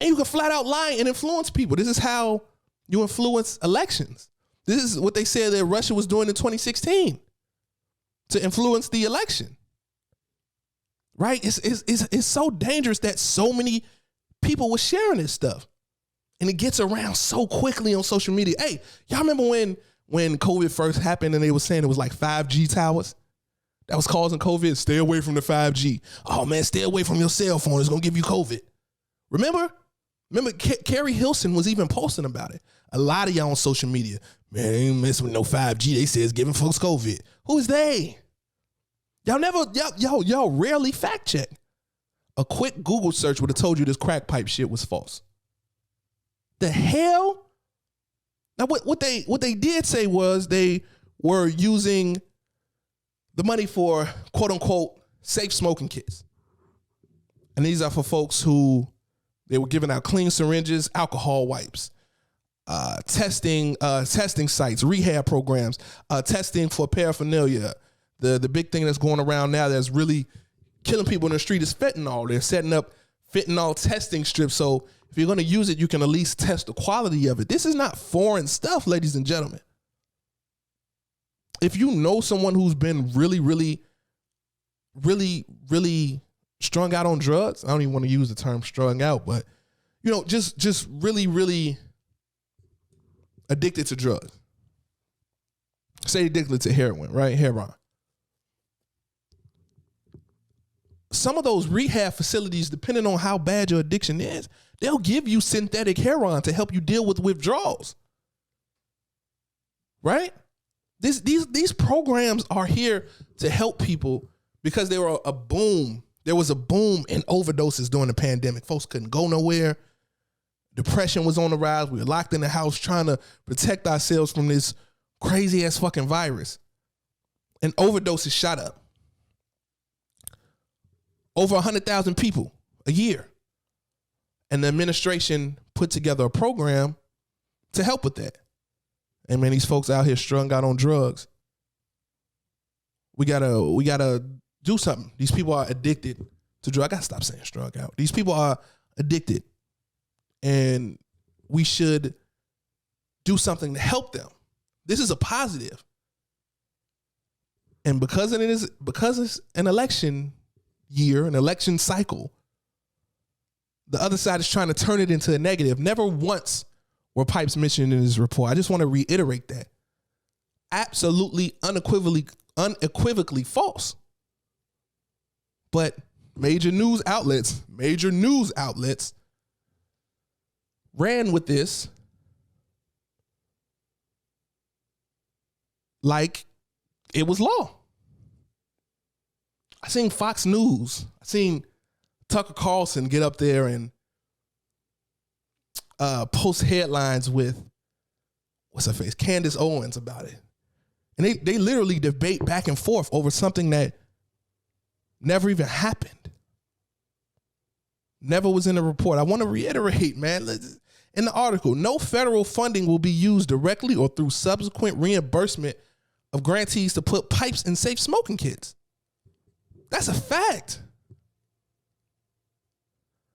And you can flat out lie and influence people. This is how you influence elections. This is what they said that Russia was doing in 2016 to influence the election. Right? It's so dangerous that so many people were sharing this stuff. And it gets around so quickly on social media. Hey, y'all remember when COVID first happened and they were saying it was like 5G towers that was causing COVID? Stay away from the 5G. Oh man, stay away from your cell phone. It's going to give you COVID. Remember, Carrie Hilson was even posting about it. A lot of y'all on social media, man, ain't messing with no 5G. They say it's giving folks COVID. Who is they? Y'all rarely fact check. A quick Google search would have told you this crack pipe shit was false. The hell? Now what they did say was they were using the money for quote unquote safe smoking kits. And these are for folks who they were giving out clean syringes, alcohol wipes, testing sites, rehab programs, testing for paraphernalia. The big thing that's going around now that's really killing people in the street is fentanyl. They're setting up fentanyl testing strips. So if you're going to use it, you can at least test the quality of it. This is not foreign stuff, ladies and gentlemen. If you know someone who's been really strung out on drugs, I don't even want to use the term strung out, but just really addicted to drugs. Say addicted to heroin, right? Heroin. Some of those rehab facilities, depending on how bad your addiction is, they'll give you synthetic heroin to help you deal with withdrawals. Right? These programs are here to help people because there was a boom in overdoses during the pandemic. Folks couldn't go nowhere. Depression was on the rise. We were locked in the house trying to protect ourselves from this crazy ass fucking virus. And overdoses shot up. Over 100,000 people a year. And the administration put together a program to help with that. And man, these folks out here strung out on drugs. We gotta do something. These people are addicted to drugs. I gotta stop saying strung out. These people are addicted. And we should do something to help them. This is a positive. And because it's an election year, an election cycle, the other side is trying to turn it into a negative. Never once were pipes mentioned in this report. I just want to reiterate that. Absolutely unequivocally false. But major news outlets ran with this like it was law. I seen Fox News. I seen Tucker Carlson get up there and post headlines with, what's her face, Candace Owens about it. And they literally debate back and forth over something that never even happened. Never was in the report. I want to reiterate, man, in the article, no federal funding will be used directly or through subsequent reimbursement of grantees to put pipes in safe smoking kits. That's a fact.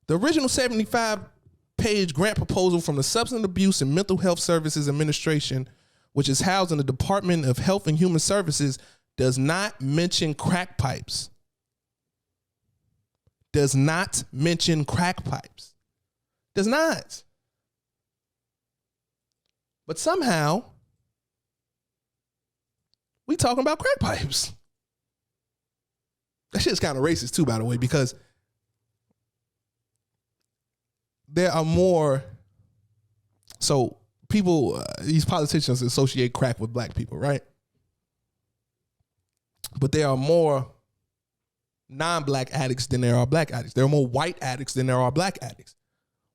The original 75-page grant proposal from the Substance Abuse and Mental Health Services Administration, which is housed in the Department of Health and Human Services, does not mention crack pipes. Does not mention crack pipes. Does not. But somehow, we talking about crack pipes. That shit's kind of racist too, by the way, because there are more. So people, these politicians associate crack with black people, right? But there are more non-black addicts than there are black addicts. There are more white addicts than there are black addicts,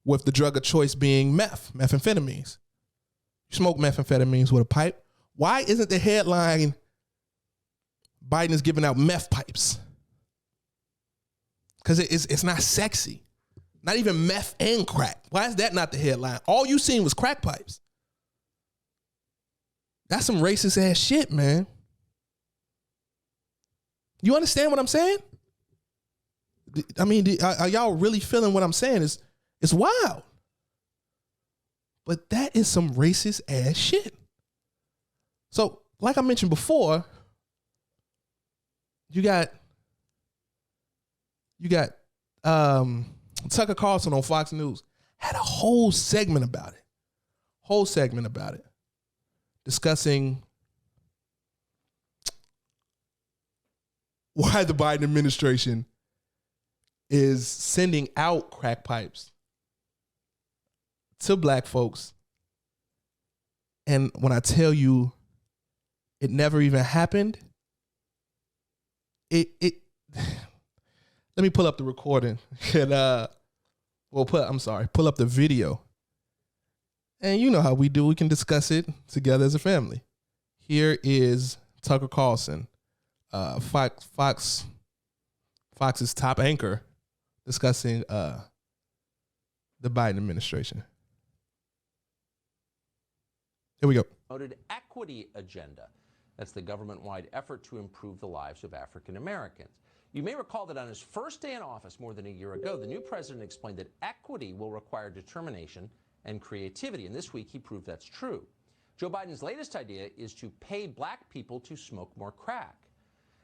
with the drug of choice being methamphetamines. You smoke methamphetamines with a pipe. Why isn't the headline Biden is giving out meth pipes? Because it's not sexy. Not even meth and crack. Why is that not the headline? All you seen was crack pipes. That's some racist ass shit, man. You understand what I'm saying? I mean, are y'all really feeling what I'm saying? It's wild. But that is some racist ass shit. So, like I mentioned before, you got Tucker Carlson on Fox News had a whole segment about it. Discussing why the Biden administration is sending out crack pipes to black folks. And when I tell you it never even happened, it let me pull up the recording and pull up the video. And you know how we do. We can discuss it together as a family. Here is Tucker Carlson Fox's top anchor discussing the Biden administration. Here we go. Promoted equity agenda. That's the government-wide effort to improve the lives of African Americans. You may recall that on his first day in office more than a year ago, the new president explained that equity will require determination and creativity. And this week, he proved that's true. Joe Biden's latest idea is to pay black people to smoke more crack.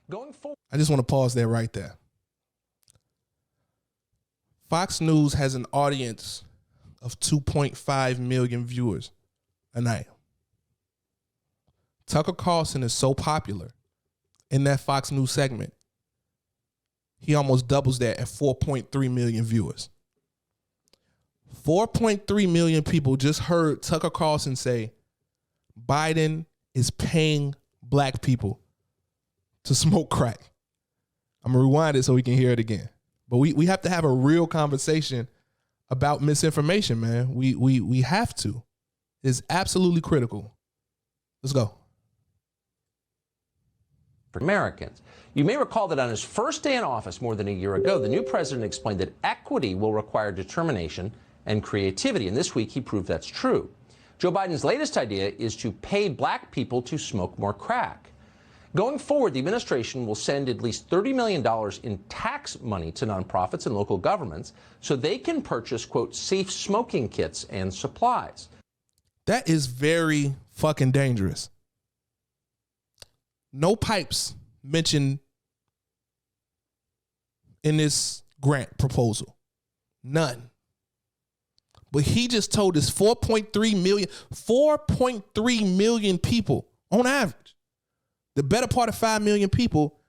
Going forward, I just want to pause there right there. Fox News has an audience of 2.5 million viewers a night. Tucker Carlson is so popular in that Fox News segment, he almost doubles that at 4.3 million viewers. 4.3 million people just heard Tucker Carlson say Biden is paying black people to smoke crack. I'm going to rewind it so we can hear it again. But we have to have a real conversation about misinformation, man. We have to. It's absolutely critical. Let's go. For Americans. You may recall that on his first day in office more than a year ago, the new president explained that equity will require determination and creativity. And this week, he proved that's true. Joe Biden's latest idea is to pay black people to smoke more crack. Going forward, the administration will send at least $30 million in tax money to nonprofits and local governments so they can purchase, quote, safe smoking kits and supplies. That is very fucking dangerous. No pipes mentioned in this grant proposal. None. But he just told us 4.3 million people on average, the better part of 5 million people,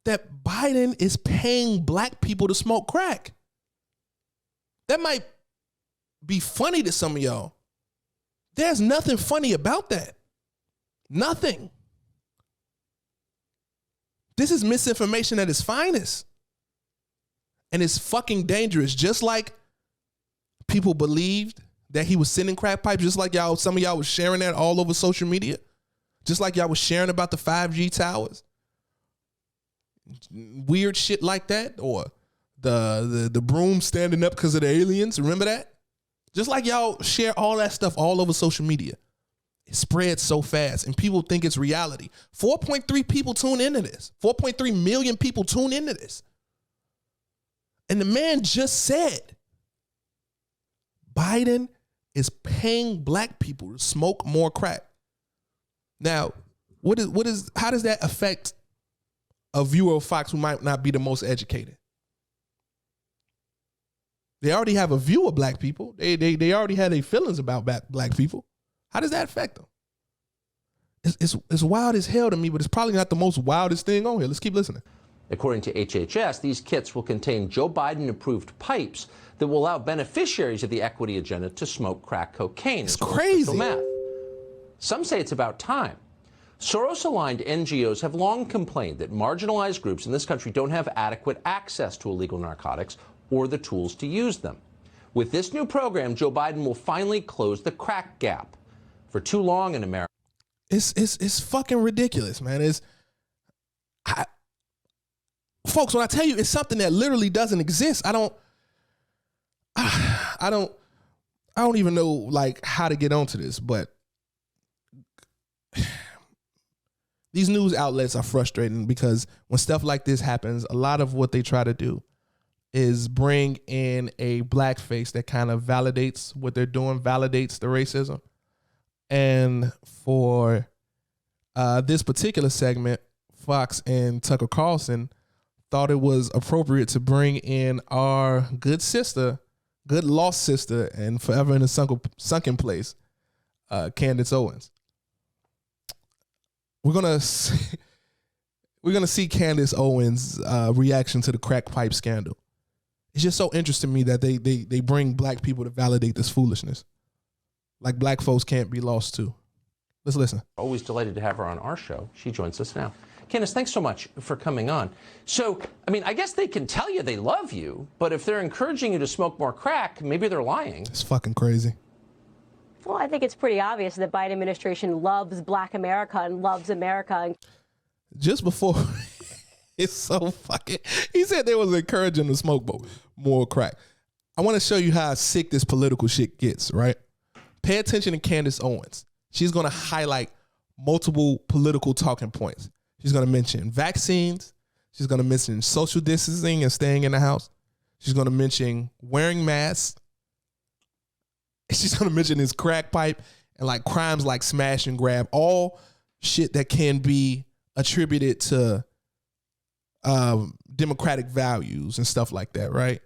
that Biden is paying black people to smoke crack. That might be funny to some of y'all. There's nothing funny about that. Nothing. This is misinformation at its finest. And it's fucking dangerous. Just like people believed that he was sending crack pipes, just like y'all, some of y'all was sharing that all over social media. Just like y'all was sharing about the 5G towers. Weird shit like that. Or the broom standing up because of the aliens. Remember that? Just like y'all share all that stuff all over social media. It spreads so fast and people think it's reality. 4.3 people tune into this. 4.3 million people tune into this. And the man just said Biden is paying black people to smoke more crack. Now, how does that affect a viewer of Fox who might not be the most educated? They already have a view of black people. They already had their feelings about black people. How does that affect them? It's wild as hell to me, but it's probably not the most wildest thing on here. Let's keep listening. According to HHS, these kits will contain Joe Biden-approved pipes that will allow beneficiaries of the equity agenda to smoke crack cocaine. It's crazy. Meth. Some say it's about time. Soros-aligned NGOs have long complained that marginalized groups in this country don't have adequate access to illegal narcotics or the tools to use them. With this new program, Joe Biden will finally close the crack gap. For too long in America, it's fucking ridiculous, man. Folks, when I tell you it's something that literally doesn't exist, I don't even know like how to get onto this, but these news outlets are frustrating because when stuff like this happens, a lot of what they try to do is bring in a blackface that kind of validates what they're doing, validates the racism. And for this particular segment, Fox and Tucker Carlson thought it was appropriate to bring in our good lost sister, and forever in a sunken place, Candace Owens. We're gonna see Candace Owens' reaction to the crack pipe scandal. It's just so interesting to me that they bring black people to validate this foolishness. Like black folks can't be lost too. Let's listen. Always delighted to have her on our show. She joins us now. Candace, thanks so much for coming on. So, I mean, I guess they can tell you they love you, but if they're encouraging you to smoke more crack, maybe they're lying. It's fucking crazy. Well, I think it's pretty obvious that the Biden administration loves black America and loves America. just before, it's so fucking, he said they was encouraging to smoke more crack. I want to show you how sick this political shit gets, right? Pay attention to Candace Owens. She's going to highlight multiple political talking points. She's going to mention vaccines. She's going to mention social distancing and staying in the house. She's going to mention wearing masks. She's going to mention this crack pipe and like crimes like smash and grab, all shit that can be attributed to democratic values and stuff like that, right?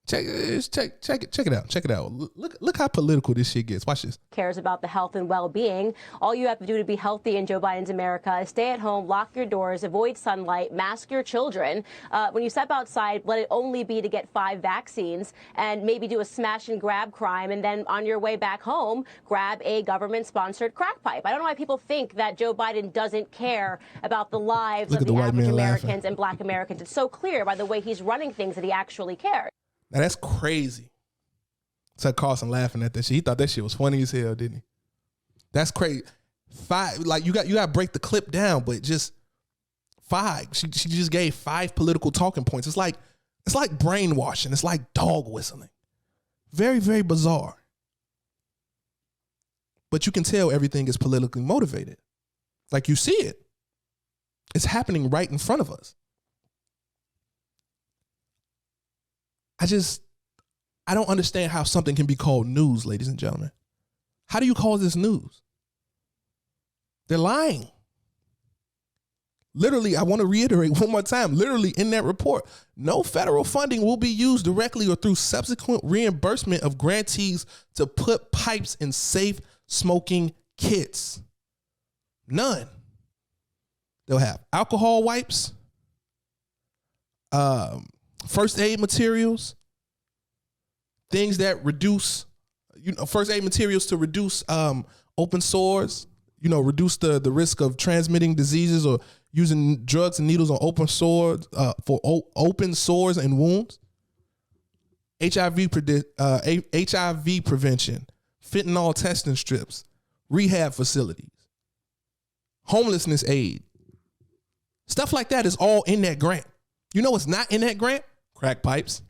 Check it out. Check it out. Look how political this shit gets. Watch this. Cares about the health and well-being. All you have to do to be healthy in Joe Biden's America is stay at home, lock your doors, avoid sunlight, mask your children. When you step outside, let it only be to get 5 vaccines and maybe do a smash and grab crime. And then on your way back home, grab a government-sponsored crack pipe. I don't know why people think that Joe Biden doesn't care about the lives of the average Americans and Black Americans. It's so clear by the way he's running things that he actually cares. Now that's crazy. Tucker Carlson laughing at that shit. He thought that shit was funny as hell, didn't he? That's crazy. 5, like you got to break the clip down, but just 5. She just gave 5 political talking points. It's like brainwashing. It's like dog whistling. Very, very bizarre. But you can tell everything is politically motivated. Like you see it. It's happening right in front of us. I don't understand how something can be called news, ladies and gentlemen. How do you call this news? They're lying. Literally, I want to reiterate one more time, literally in that report, no federal funding will be used directly or through subsequent reimbursement of grantees to put pipes in safe smoking kits. None. They'll have alcohol wipes, first aid materials, things that reduce, first aid materials to reduce open sores, reduce the risk of transmitting diseases or using drugs and needles on open sores for open sores and wounds. HIV prevention, fentanyl testing strips, rehab facilities, homelessness aid. Stuff like that is all in that grant. You know what's not in that grant? Crack pipes.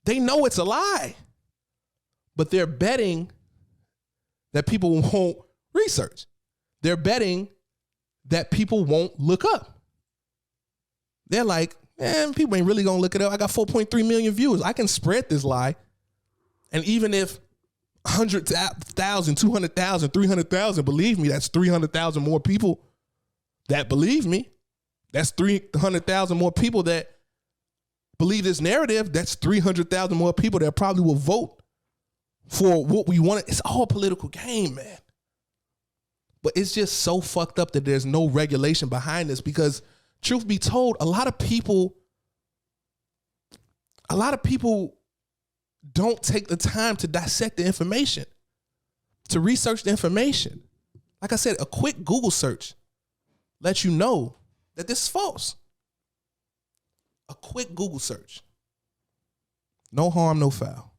They know it's a lie, but they're betting that people won't research. They're betting that people won't look up. They're like, man, people ain't really gonna look it up. I got 4.3 million viewers. I can spread this lie. And even if 100,000, 200,000, 300,000 believe me, that's 300,000 more people that believe me. That's 300,000 more people that believe this narrative. That's 300,000 more people that probably will vote for what we want. It's all a political game, man. But it's just so fucked up that there's no regulation behind this because, truth be told, a lot of people don't take the time to dissect the information, to research the information. Like I said, a quick Google search lets you know that this is false. A quick Google search. No harm, no foul.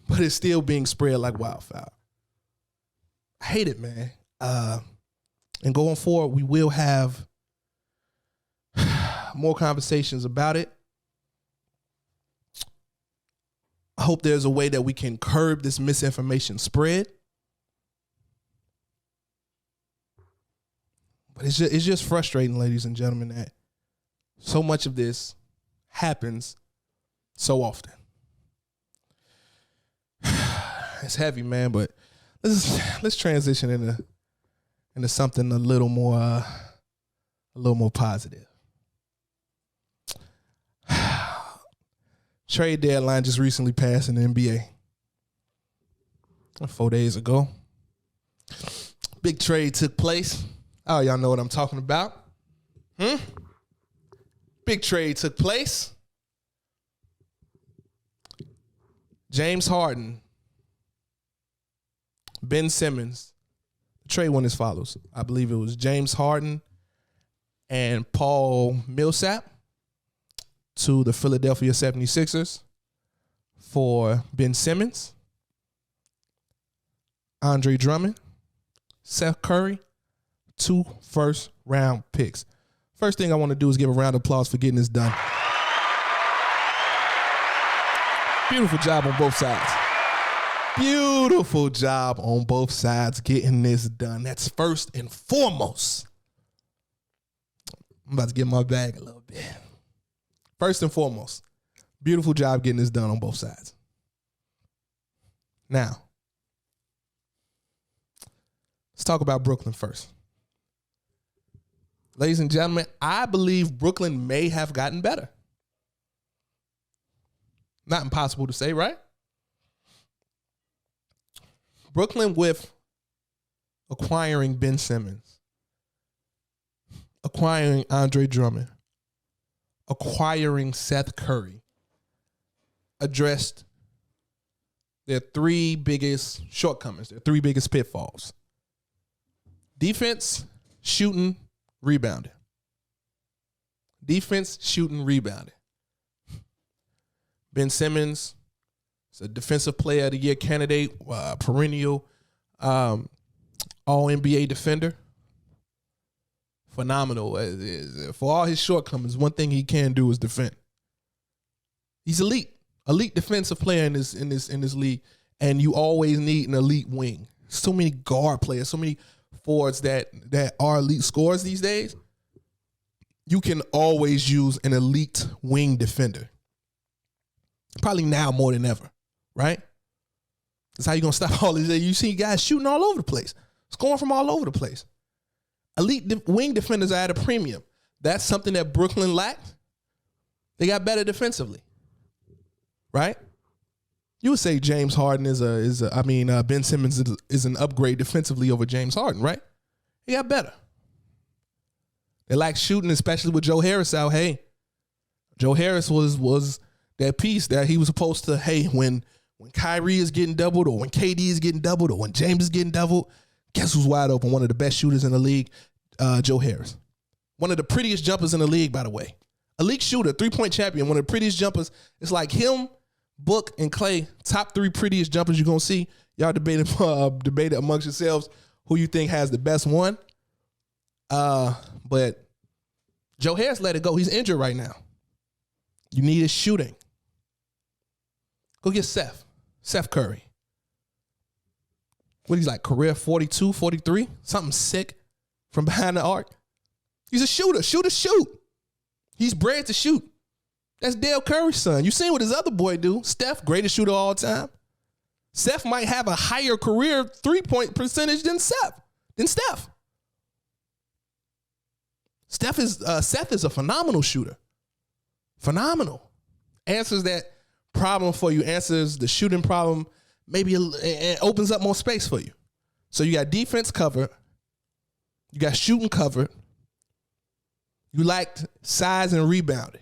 But it's still being spread like wildfire. I hate it, man. And going forward, we will have more conversations about it. I hope there's a way that we can curb this misinformation spread. But it's just frustrating, ladies and gentlemen, that so much of this happens so often. It's heavy, man, but let's transition into something a little more positive. Trade deadline just recently passed in the NBA. 4 days ago. Big trade took place. Oh, y'all know what I'm talking about. Big trade took place. James Harden, Ben Simmons. The trade went as follows. I believe it was James Harden and Paul Millsap to the Philadelphia 76ers for Ben Simmons, Andre Drummond, Seth Curry, 2 first-round picks. First thing I want to do is give a round of applause for getting this done. Beautiful job on both sides. Beautiful job on both sides getting this done. That's first and foremost. I'm about to get my bag a little bit. First and foremost, beautiful job getting this done on both sides. Now, let's talk about Brooklyn first. Ladies and gentlemen, I believe Brooklyn may have gotten better. Not impossible to say, right? Brooklyn with acquiring Ben Simmons, acquiring Andre Drummond, acquiring Seth Curry, addressed their 3 biggest shortcomings, their 3 biggest pitfalls. Defense, shooting, rebounding. Defense, shooting, rebounding. Ben Simmons is a defensive player of the year candidate, perennial all-NBA defender. Phenomenal. For all his shortcomings, one thing he can do is defend. He's elite defensive player in this league, and you always need an elite wing. So many guard players, so many forwards that are elite scorers these days. You can always use an elite wing defender. Probably now more than ever, right? That's how you're going to stop all this. You see guys shooting all over the place, scoring from all over the place. Elite wing defenders are at a premium. That's something that Brooklyn lacked. They got better defensively, right? You would say James Harden Ben Simmons is an upgrade defensively over James Harden, right? He got better. They lack shooting, especially with Joe Harris out. Hey, Joe Harris was that piece that he was supposed to, hey, when Kyrie is getting doubled or when KD is getting doubled or when James is getting doubled, guess who's wide open? One of the best shooters in the league, Joe Harris. One of the prettiest jumpers in the league, by the way. Elite shooter, 3-point champion, one of the prettiest jumpers. It's like him, Book, and Clay, top 3 prettiest jumpers you're going to see. Y'all debate it amongst yourselves who you think has the best one. But Joe Harris let it go. He's injured right now. You need his shooting. Go get Seth Curry. What he's like, career 42, 43? Something sick from behind the arc. He's a shooter. Shoot. He's bred to shoot. That's Dale Curry's son. You seen what his other boy do. Steph, greatest shooter of all time. Seth might have a higher career 3-point percentage than Steph. Seth is a phenomenal shooter. Phenomenal. Answers that problem for you, answers the shooting problem, maybe it opens up more space for you. So you got defense covered. You got shooting covered. You lacked size and rebounding.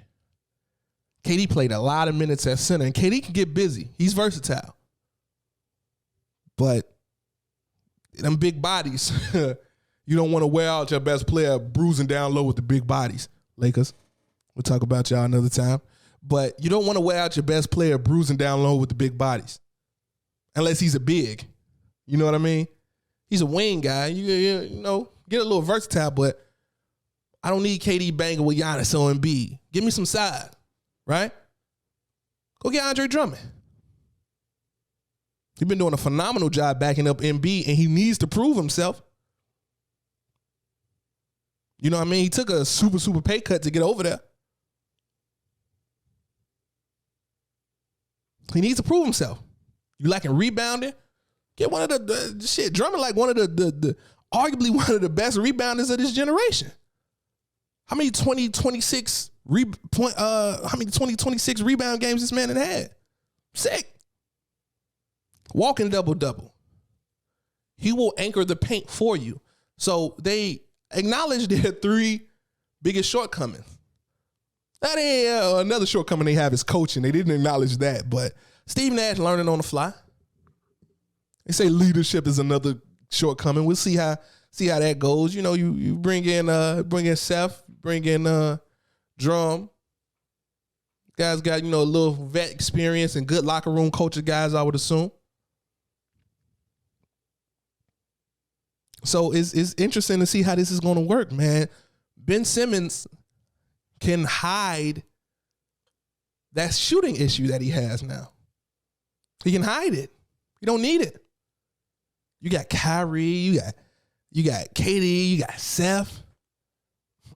KD played a lot of minutes at center, and KD can get busy. He's versatile. But them big bodies, you don't want to wear out your best player bruising down low with the big bodies. Lakers, we'll talk about y'all another time. But you don't want to wear out your best player bruising down low with the big bodies. Unless he's a big. You know what I mean? He's a wing guy. You know, get a little versatile, but I don't need KD banging with Giannis or Embiid. Give me some side, right? Go get Andre Drummond. He's been doing a phenomenal job backing up Embiid, and he needs to prove himself. You know what I mean? He took a super pay cut to get over there. He needs to prove himself. You lacking rebounding? Get one of the Drummond like one of the arguably one of the best rebounders of this generation. How many 26 rebound games this man had? Sick. Walking double-double. He will anchor the paint for you. So they acknowledge their 3 biggest shortcomings. That ain't another shortcoming they have is coaching. They didn't acknowledge that, but Steve Nash learning on the fly. They say leadership is another shortcoming. We'll see how that goes. You know, you bring in Seth, bring in Drum. Guys got, a little vet experience and good locker room culture guys, I would assume. So it's interesting to see how this is going to work, man. Ben Simmons can hide that shooting issue that he has now. He can hide it. You don't need it. You got Kyrie, you got KD, you got Seth.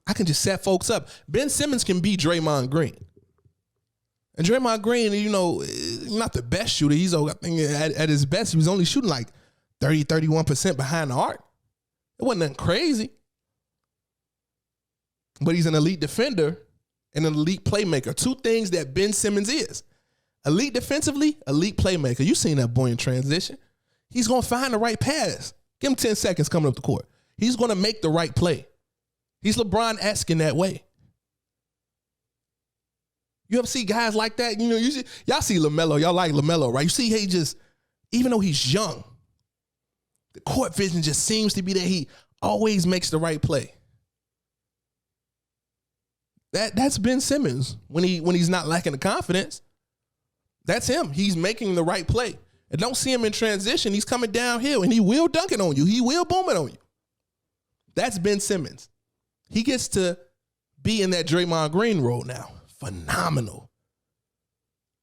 I can just set folks up. Ben Simmons can be Draymond Green. And Draymond Green, you know, not the best shooter. He's, I think at his best, he was only shooting like 30, 31% behind the arc. It wasn't nothing crazy. But he's an elite defender and an elite playmaker. Two things that Ben Simmons is. Elite defensively, elite playmaker. You seen that boy in transition. He's going to find the right pass. Give him 10 seconds coming up the court. He's going to make the right play. He's LeBron-esque in that way. You ever see guys like that? You know, y'all see LaMelo. Y'all like LaMelo, right? You see he just, even though he's young, the court vision just seems to be that he always makes the right play. That's Ben Simmons when he's not lacking the confidence. That's him. He's making the right play. And don't see him in transition. He's coming downhill and he will dunk it on you. He will boom it on you. That's Ben Simmons. He gets to be in that Draymond Green role now. Phenomenal.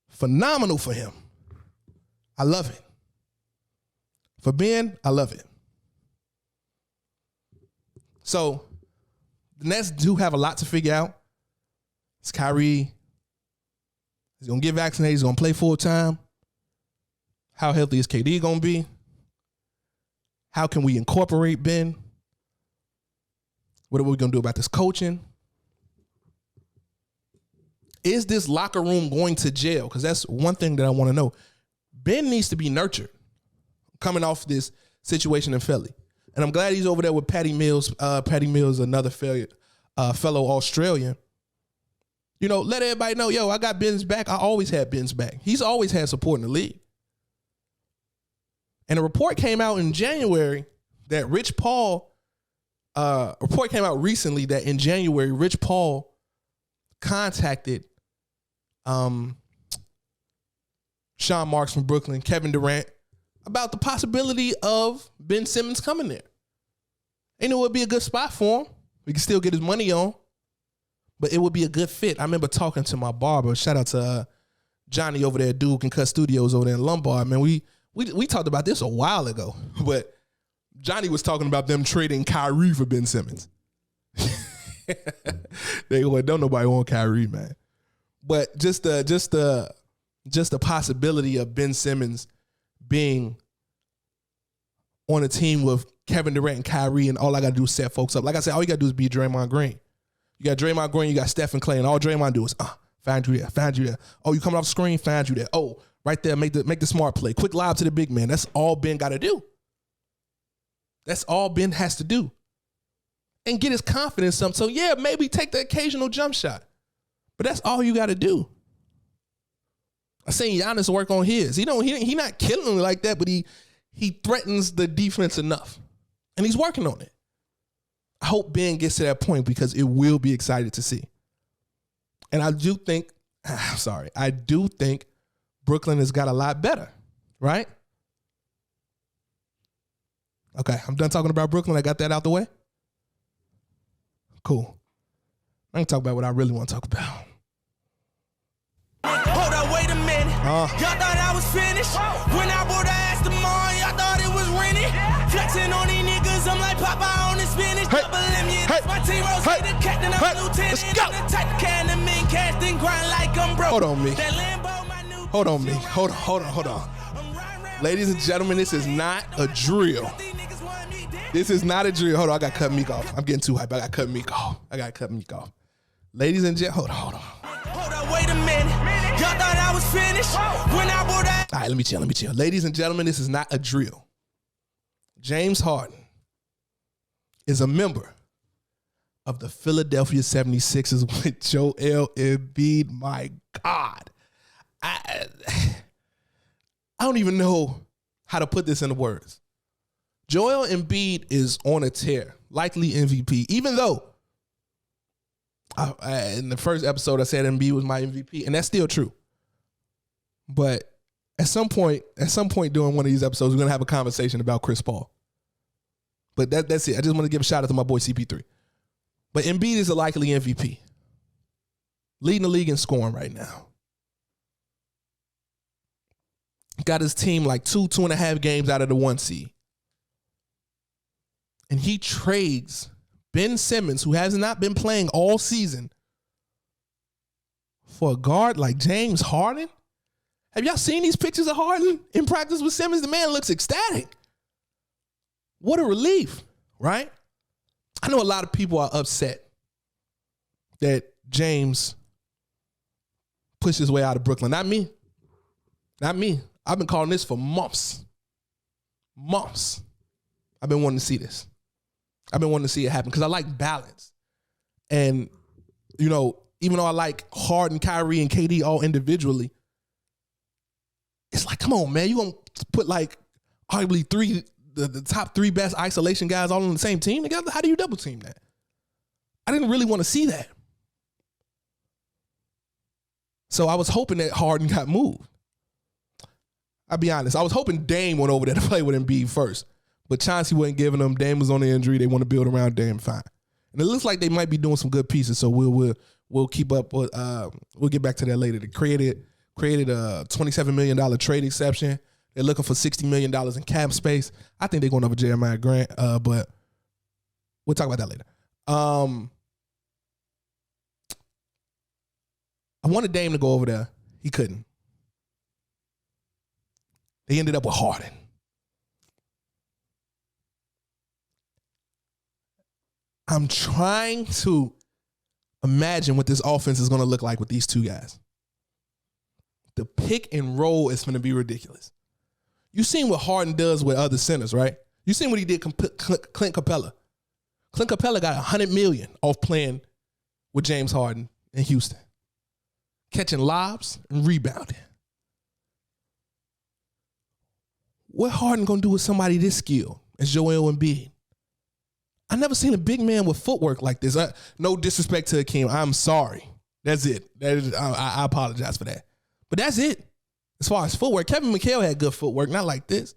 Phenomenal for him. I love it. For Ben, I love it. So the Nets do have a lot to figure out. It's Kyrie. He's going to get vaccinated. He's going to play full time. How healthy is KD going to be? How can we incorporate Ben? What are we going to do about this coaching? Is this locker room going to jail? Because that's one thing that I want to know. Ben needs to be nurtured coming off this situation in Philly. And I'm glad he's over there with Patty Mills. Patty Mills, another fellow Australian. You know, let everybody know, yo, I got Ben's back. I always had Ben's back. He's always had support in the league. And a report came out in January that Rich Paul, a report came out recently that in January, Rich Paul contacted Sean Marks from Brooklyn, Kevin Durant, about the possibility of Ben Simmons coming there. They knew it would be a good spot for him. We can still get his money on, but it would be a good fit. I remember talking to my barber. Shout out to Johnny over there at Duke and Cut Studios over there in Lombard. Man, we talked about this a while ago, but Johnny was talking about them trading Kyrie for Ben Simmons. They go, don't nobody want Kyrie, man. But just the possibility of Ben Simmons being on a team with Kevin Durant and Kyrie, and all I got to do is set folks up. Like I said, all you got to do is be Draymond Green. You got Draymond Green, you got Stephen Clay, and all Draymond do is find you there. Oh, you coming off the screen, find you there. Oh, right there, make the smart play. Quick lob to the big man. That's all Ben got to do. That's all Ben has to do. And get his confidence up. So yeah, maybe take the occasional jump shot. But that's all you got to do. I seen Giannis work on his. He not killing him like that, but he threatens the defense enough. And he's working on it. I hope Ben gets to that point because it will be exciting to see. And I do think Brooklyn has got a lot better, right? Okay, I'm done talking about Brooklyn. I got that out the way. Cool. I can talk about what I really want to talk about. Hold up, wait a minute. Y'all thought I was finished? When I bought the ass tomorrow, y'all thought it was rented? Flexing on these niggas, I'm like Popeye on the spinach. Double M, that's my team. Rose, the captain, I'm a lieutenant. Let's go. The type of can the mean casting grind like I'm broke. Hold on, me. Hold on, me. Hold on. Ladies and gentlemen, this is not a drill. This is not a drill. Hold on, I got to cut Meek off. I'm getting too hype. I got to cut Meek off. Ladies and gentlemen, hold on. Hold up, wait a minute. Y'all thought I was finished? When I bought that. All right, let me chill. Ladies and gentlemen, this is not a drill. James Harden is a member of the Philadelphia 76ers with Joel Embiid. My God. I don't even know how to put this into words. Joel Embiid is on a tear, likely MVP, even though in the first episode I said Embiid was my MVP, and that's still true. But at some point during one of these episodes, we're going to have a conversation about Chris Paul. But that's it. I just want to give a shout out to my boy CP3. But Embiid is a likely MVP. Leading the league in scoring right now. Got his team like 2.5 games out of the 1 seed. And he trades Ben Simmons, who has not been playing all season, for a guard like James Harden. Have y'all seen these pictures of Harden in practice with Simmons? The man looks ecstatic. What a relief, right? I know a lot of people are upset that James pushed his way out of Brooklyn. Not me. Not me. I've been calling this for months. Months. I've been wanting to see this. I've been wanting to see it happen because I like balance. And, you know, even though I like Harden, Kyrie, and KD all individually, it's like, come on, man. You're going to put like arguably the top 3 best isolation guys all on the same team together? How do you double team that? I didn't really want to see that. So I was hoping that Harden got moved. I'll be honest. I was hoping Dame went over there to play with Embiid first. But Chauncey wasn't giving them. Dame was on the injury. They want to build around Dame. Fine. And it looks like they might be doing some good pieces. So we'll keep up. We'll get back to that later. They created a $27 million trade exception. They're looking for $60 million in cap space. I think they're going over Jeremiah Grant, but we'll talk about that later. I wanted Dame to go over there. He couldn't. They ended up with Harden. I'm trying to imagine what this offense is going to look like with these two guys. The pick and roll is going to be ridiculous. You've seen what Harden does with other centers, right? You've seen what he did Clint Capella. Clint Capella got $100 million off playing with James Harden in Houston. Catching lobs and rebounding. What Harden going to do with somebody this skilled as Joel Embiid? I never seen a big man with footwork like this. No disrespect to Hakeem. I'm sorry. That's it. I apologize for that. But that's it. As far as footwork, Kevin McHale had good footwork, not like this.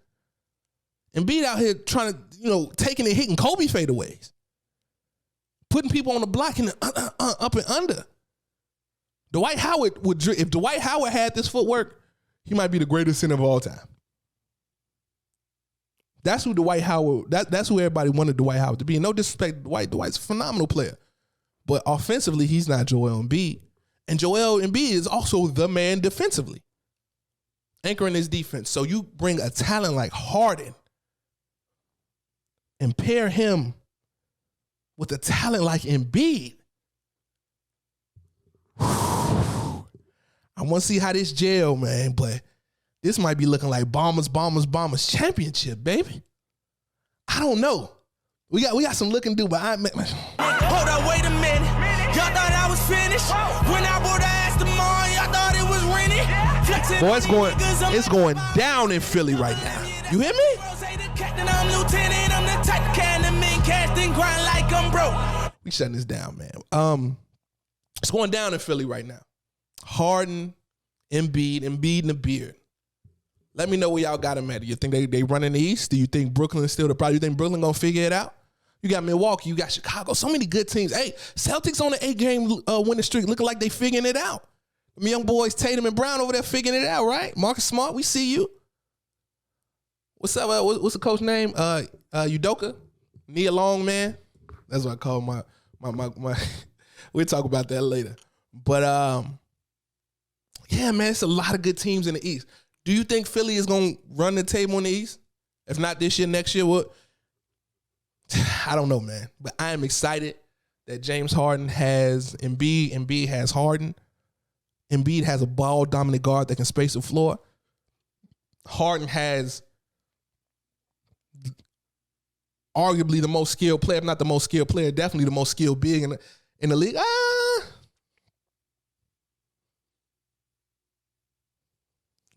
Embiid out here trying to, taking and hitting Kobe fadeaways. Putting people on the block and up and under. Dwight Howard if Dwight Howard had this footwork, he might be the greatest center of all time. That's who Dwight Howard, that's who everybody wanted Dwight Howard to be. And no disrespect to Dwight. Dwight's a phenomenal player. But offensively, he's not Joel Embiid. And Joel Embiid is also the man defensively. Anchoring his defense. So you bring a talent like Harden and pair him with a talent like Embiid. I want to see how this gel, man, but this might be looking like Bombers championship, baby. I don't know. We got some looking to do, but hold up, wait a minute. Y'all thought I was finished. When I bought the ass tomorrow, y'all thought it was rented. Boy, it's going down in Philly right now. You hear me? I'm lieutenant, I'm the type can of men casting grind like I'm broke. We shutting this down, man. It's going down in Philly right now. Harden, Embiid in the beard. Let me know where y'all got them at. Do you think they run in the East? Do you think Brooklyn is still the problem? You think Brooklyn gonna figure it out? You got Milwaukee, you got Chicago, so many good teams. Hey, Celtics on the 8-game winning streak, looking like they figuring it out. Them young boys, Tatum and Brown over there figuring it out, right? Marcus Smart, we see you. What's up? What's the coach name? Udoka? Nia Long, man. That's what I call my we'll talk about that later. But yeah, man, it's a lot of good teams in the East. Do you think Philly is going to run the table in the East? If not this year, next year, what? I don't know, man. But I am excited that James Harden has Embiid. Embiid has Harden. Embiid has a ball-dominant guard that can space the floor. Harden has arguably the most skilled player, if not the most skilled player, definitely the most skilled big in the league.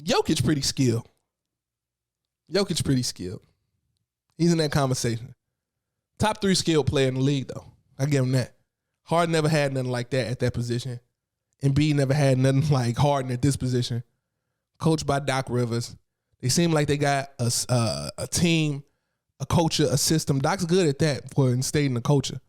Jokic pretty skilled. He's in that conversation. Top 3 skilled player in the league, though. I give him that. Harden never had nothing like that at that position. Embiid never had nothing like Harden at this position. Coached by Doc Rivers. They seem like they got a team a culture, a system. Doc's good at that for instating a culture,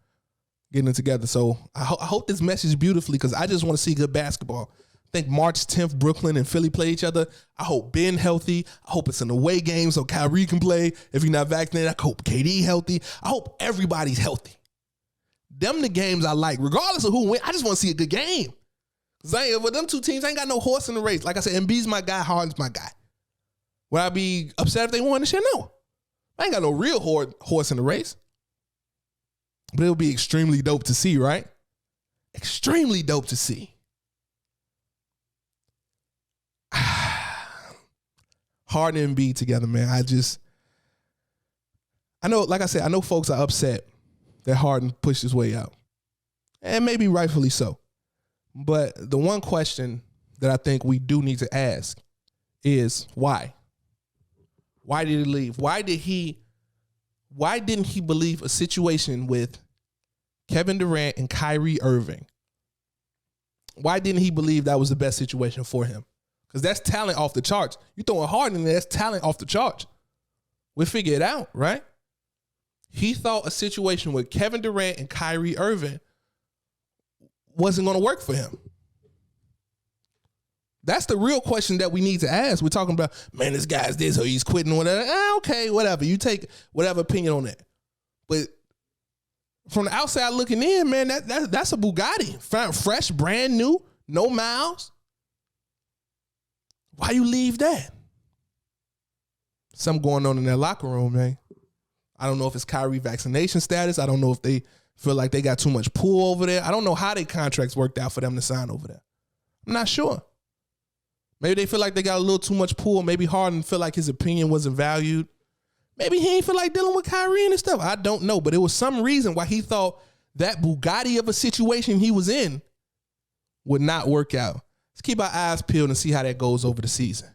getting it together. So I hope this message beautifully because I just want to see good basketball. I think March 10th, Brooklyn and Philly play each other. I hope Ben healthy. I hope it's an away game so Kyrie can play. If he's not vaccinated, I hope KD healthy. I hope everybody's healthy. Them the games I like, regardless of who wins. I just want to see a good game. Because with them two teams, I ain't got no horse in the race. Like I said, Embiid's my guy, Harden's my guy. Would I be upset if they won this shit? No. I ain't got no real horse in the race. But it'll be extremely dope to see, right? Extremely dope to see. Harden and Embiid together, man. I know, like I said, I know folks are upset that Harden pushed his way out. And maybe rightfully so. But the one question that I think we do need to ask is why? Why did he leave? Why didn't he believe a situation with Kevin Durant and Kyrie Irving? Why didn't he believe that was the best situation for him? Because that's talent off the charts. You throwing Harden in there, that's talent off the charts. We'll figure it out, right? He thought a situation with Kevin Durant and Kyrie Irving wasn't going to work for him. That's the real question that we need to ask. We're talking about, man, this guy's this or he's quitting, whatever. Okay, whatever. You take whatever opinion on that. But from the outside looking in, man, that's a Bugatti. Fresh, brand new, no miles. Why you leave that? Something going on in their locker room, man. I don't know if it's Kyrie vaccination status. I don't know if they feel like they got too much pull over there. I don't know how their contracts worked out for them to sign over there. I'm not sure. Maybe they feel like they got a little too much pull. Maybe Harden feel like his opinion wasn't valued. Maybe he ain't feel like dealing with Kyrie and stuff. I don't know. But it was some reason why he thought that Bugatti of a situation he was in would not work out. Let's keep our eyes peeled and see how that goes over the season.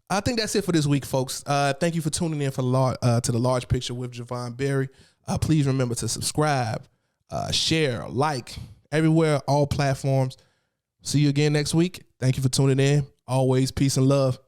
I think that's it for this week, folks. Thank you for tuning in to the Large Picture with Javon Berry. Please remember to subscribe, share, like, everywhere, all platforms. See you again next week. Thank you for tuning in. Always peace and love.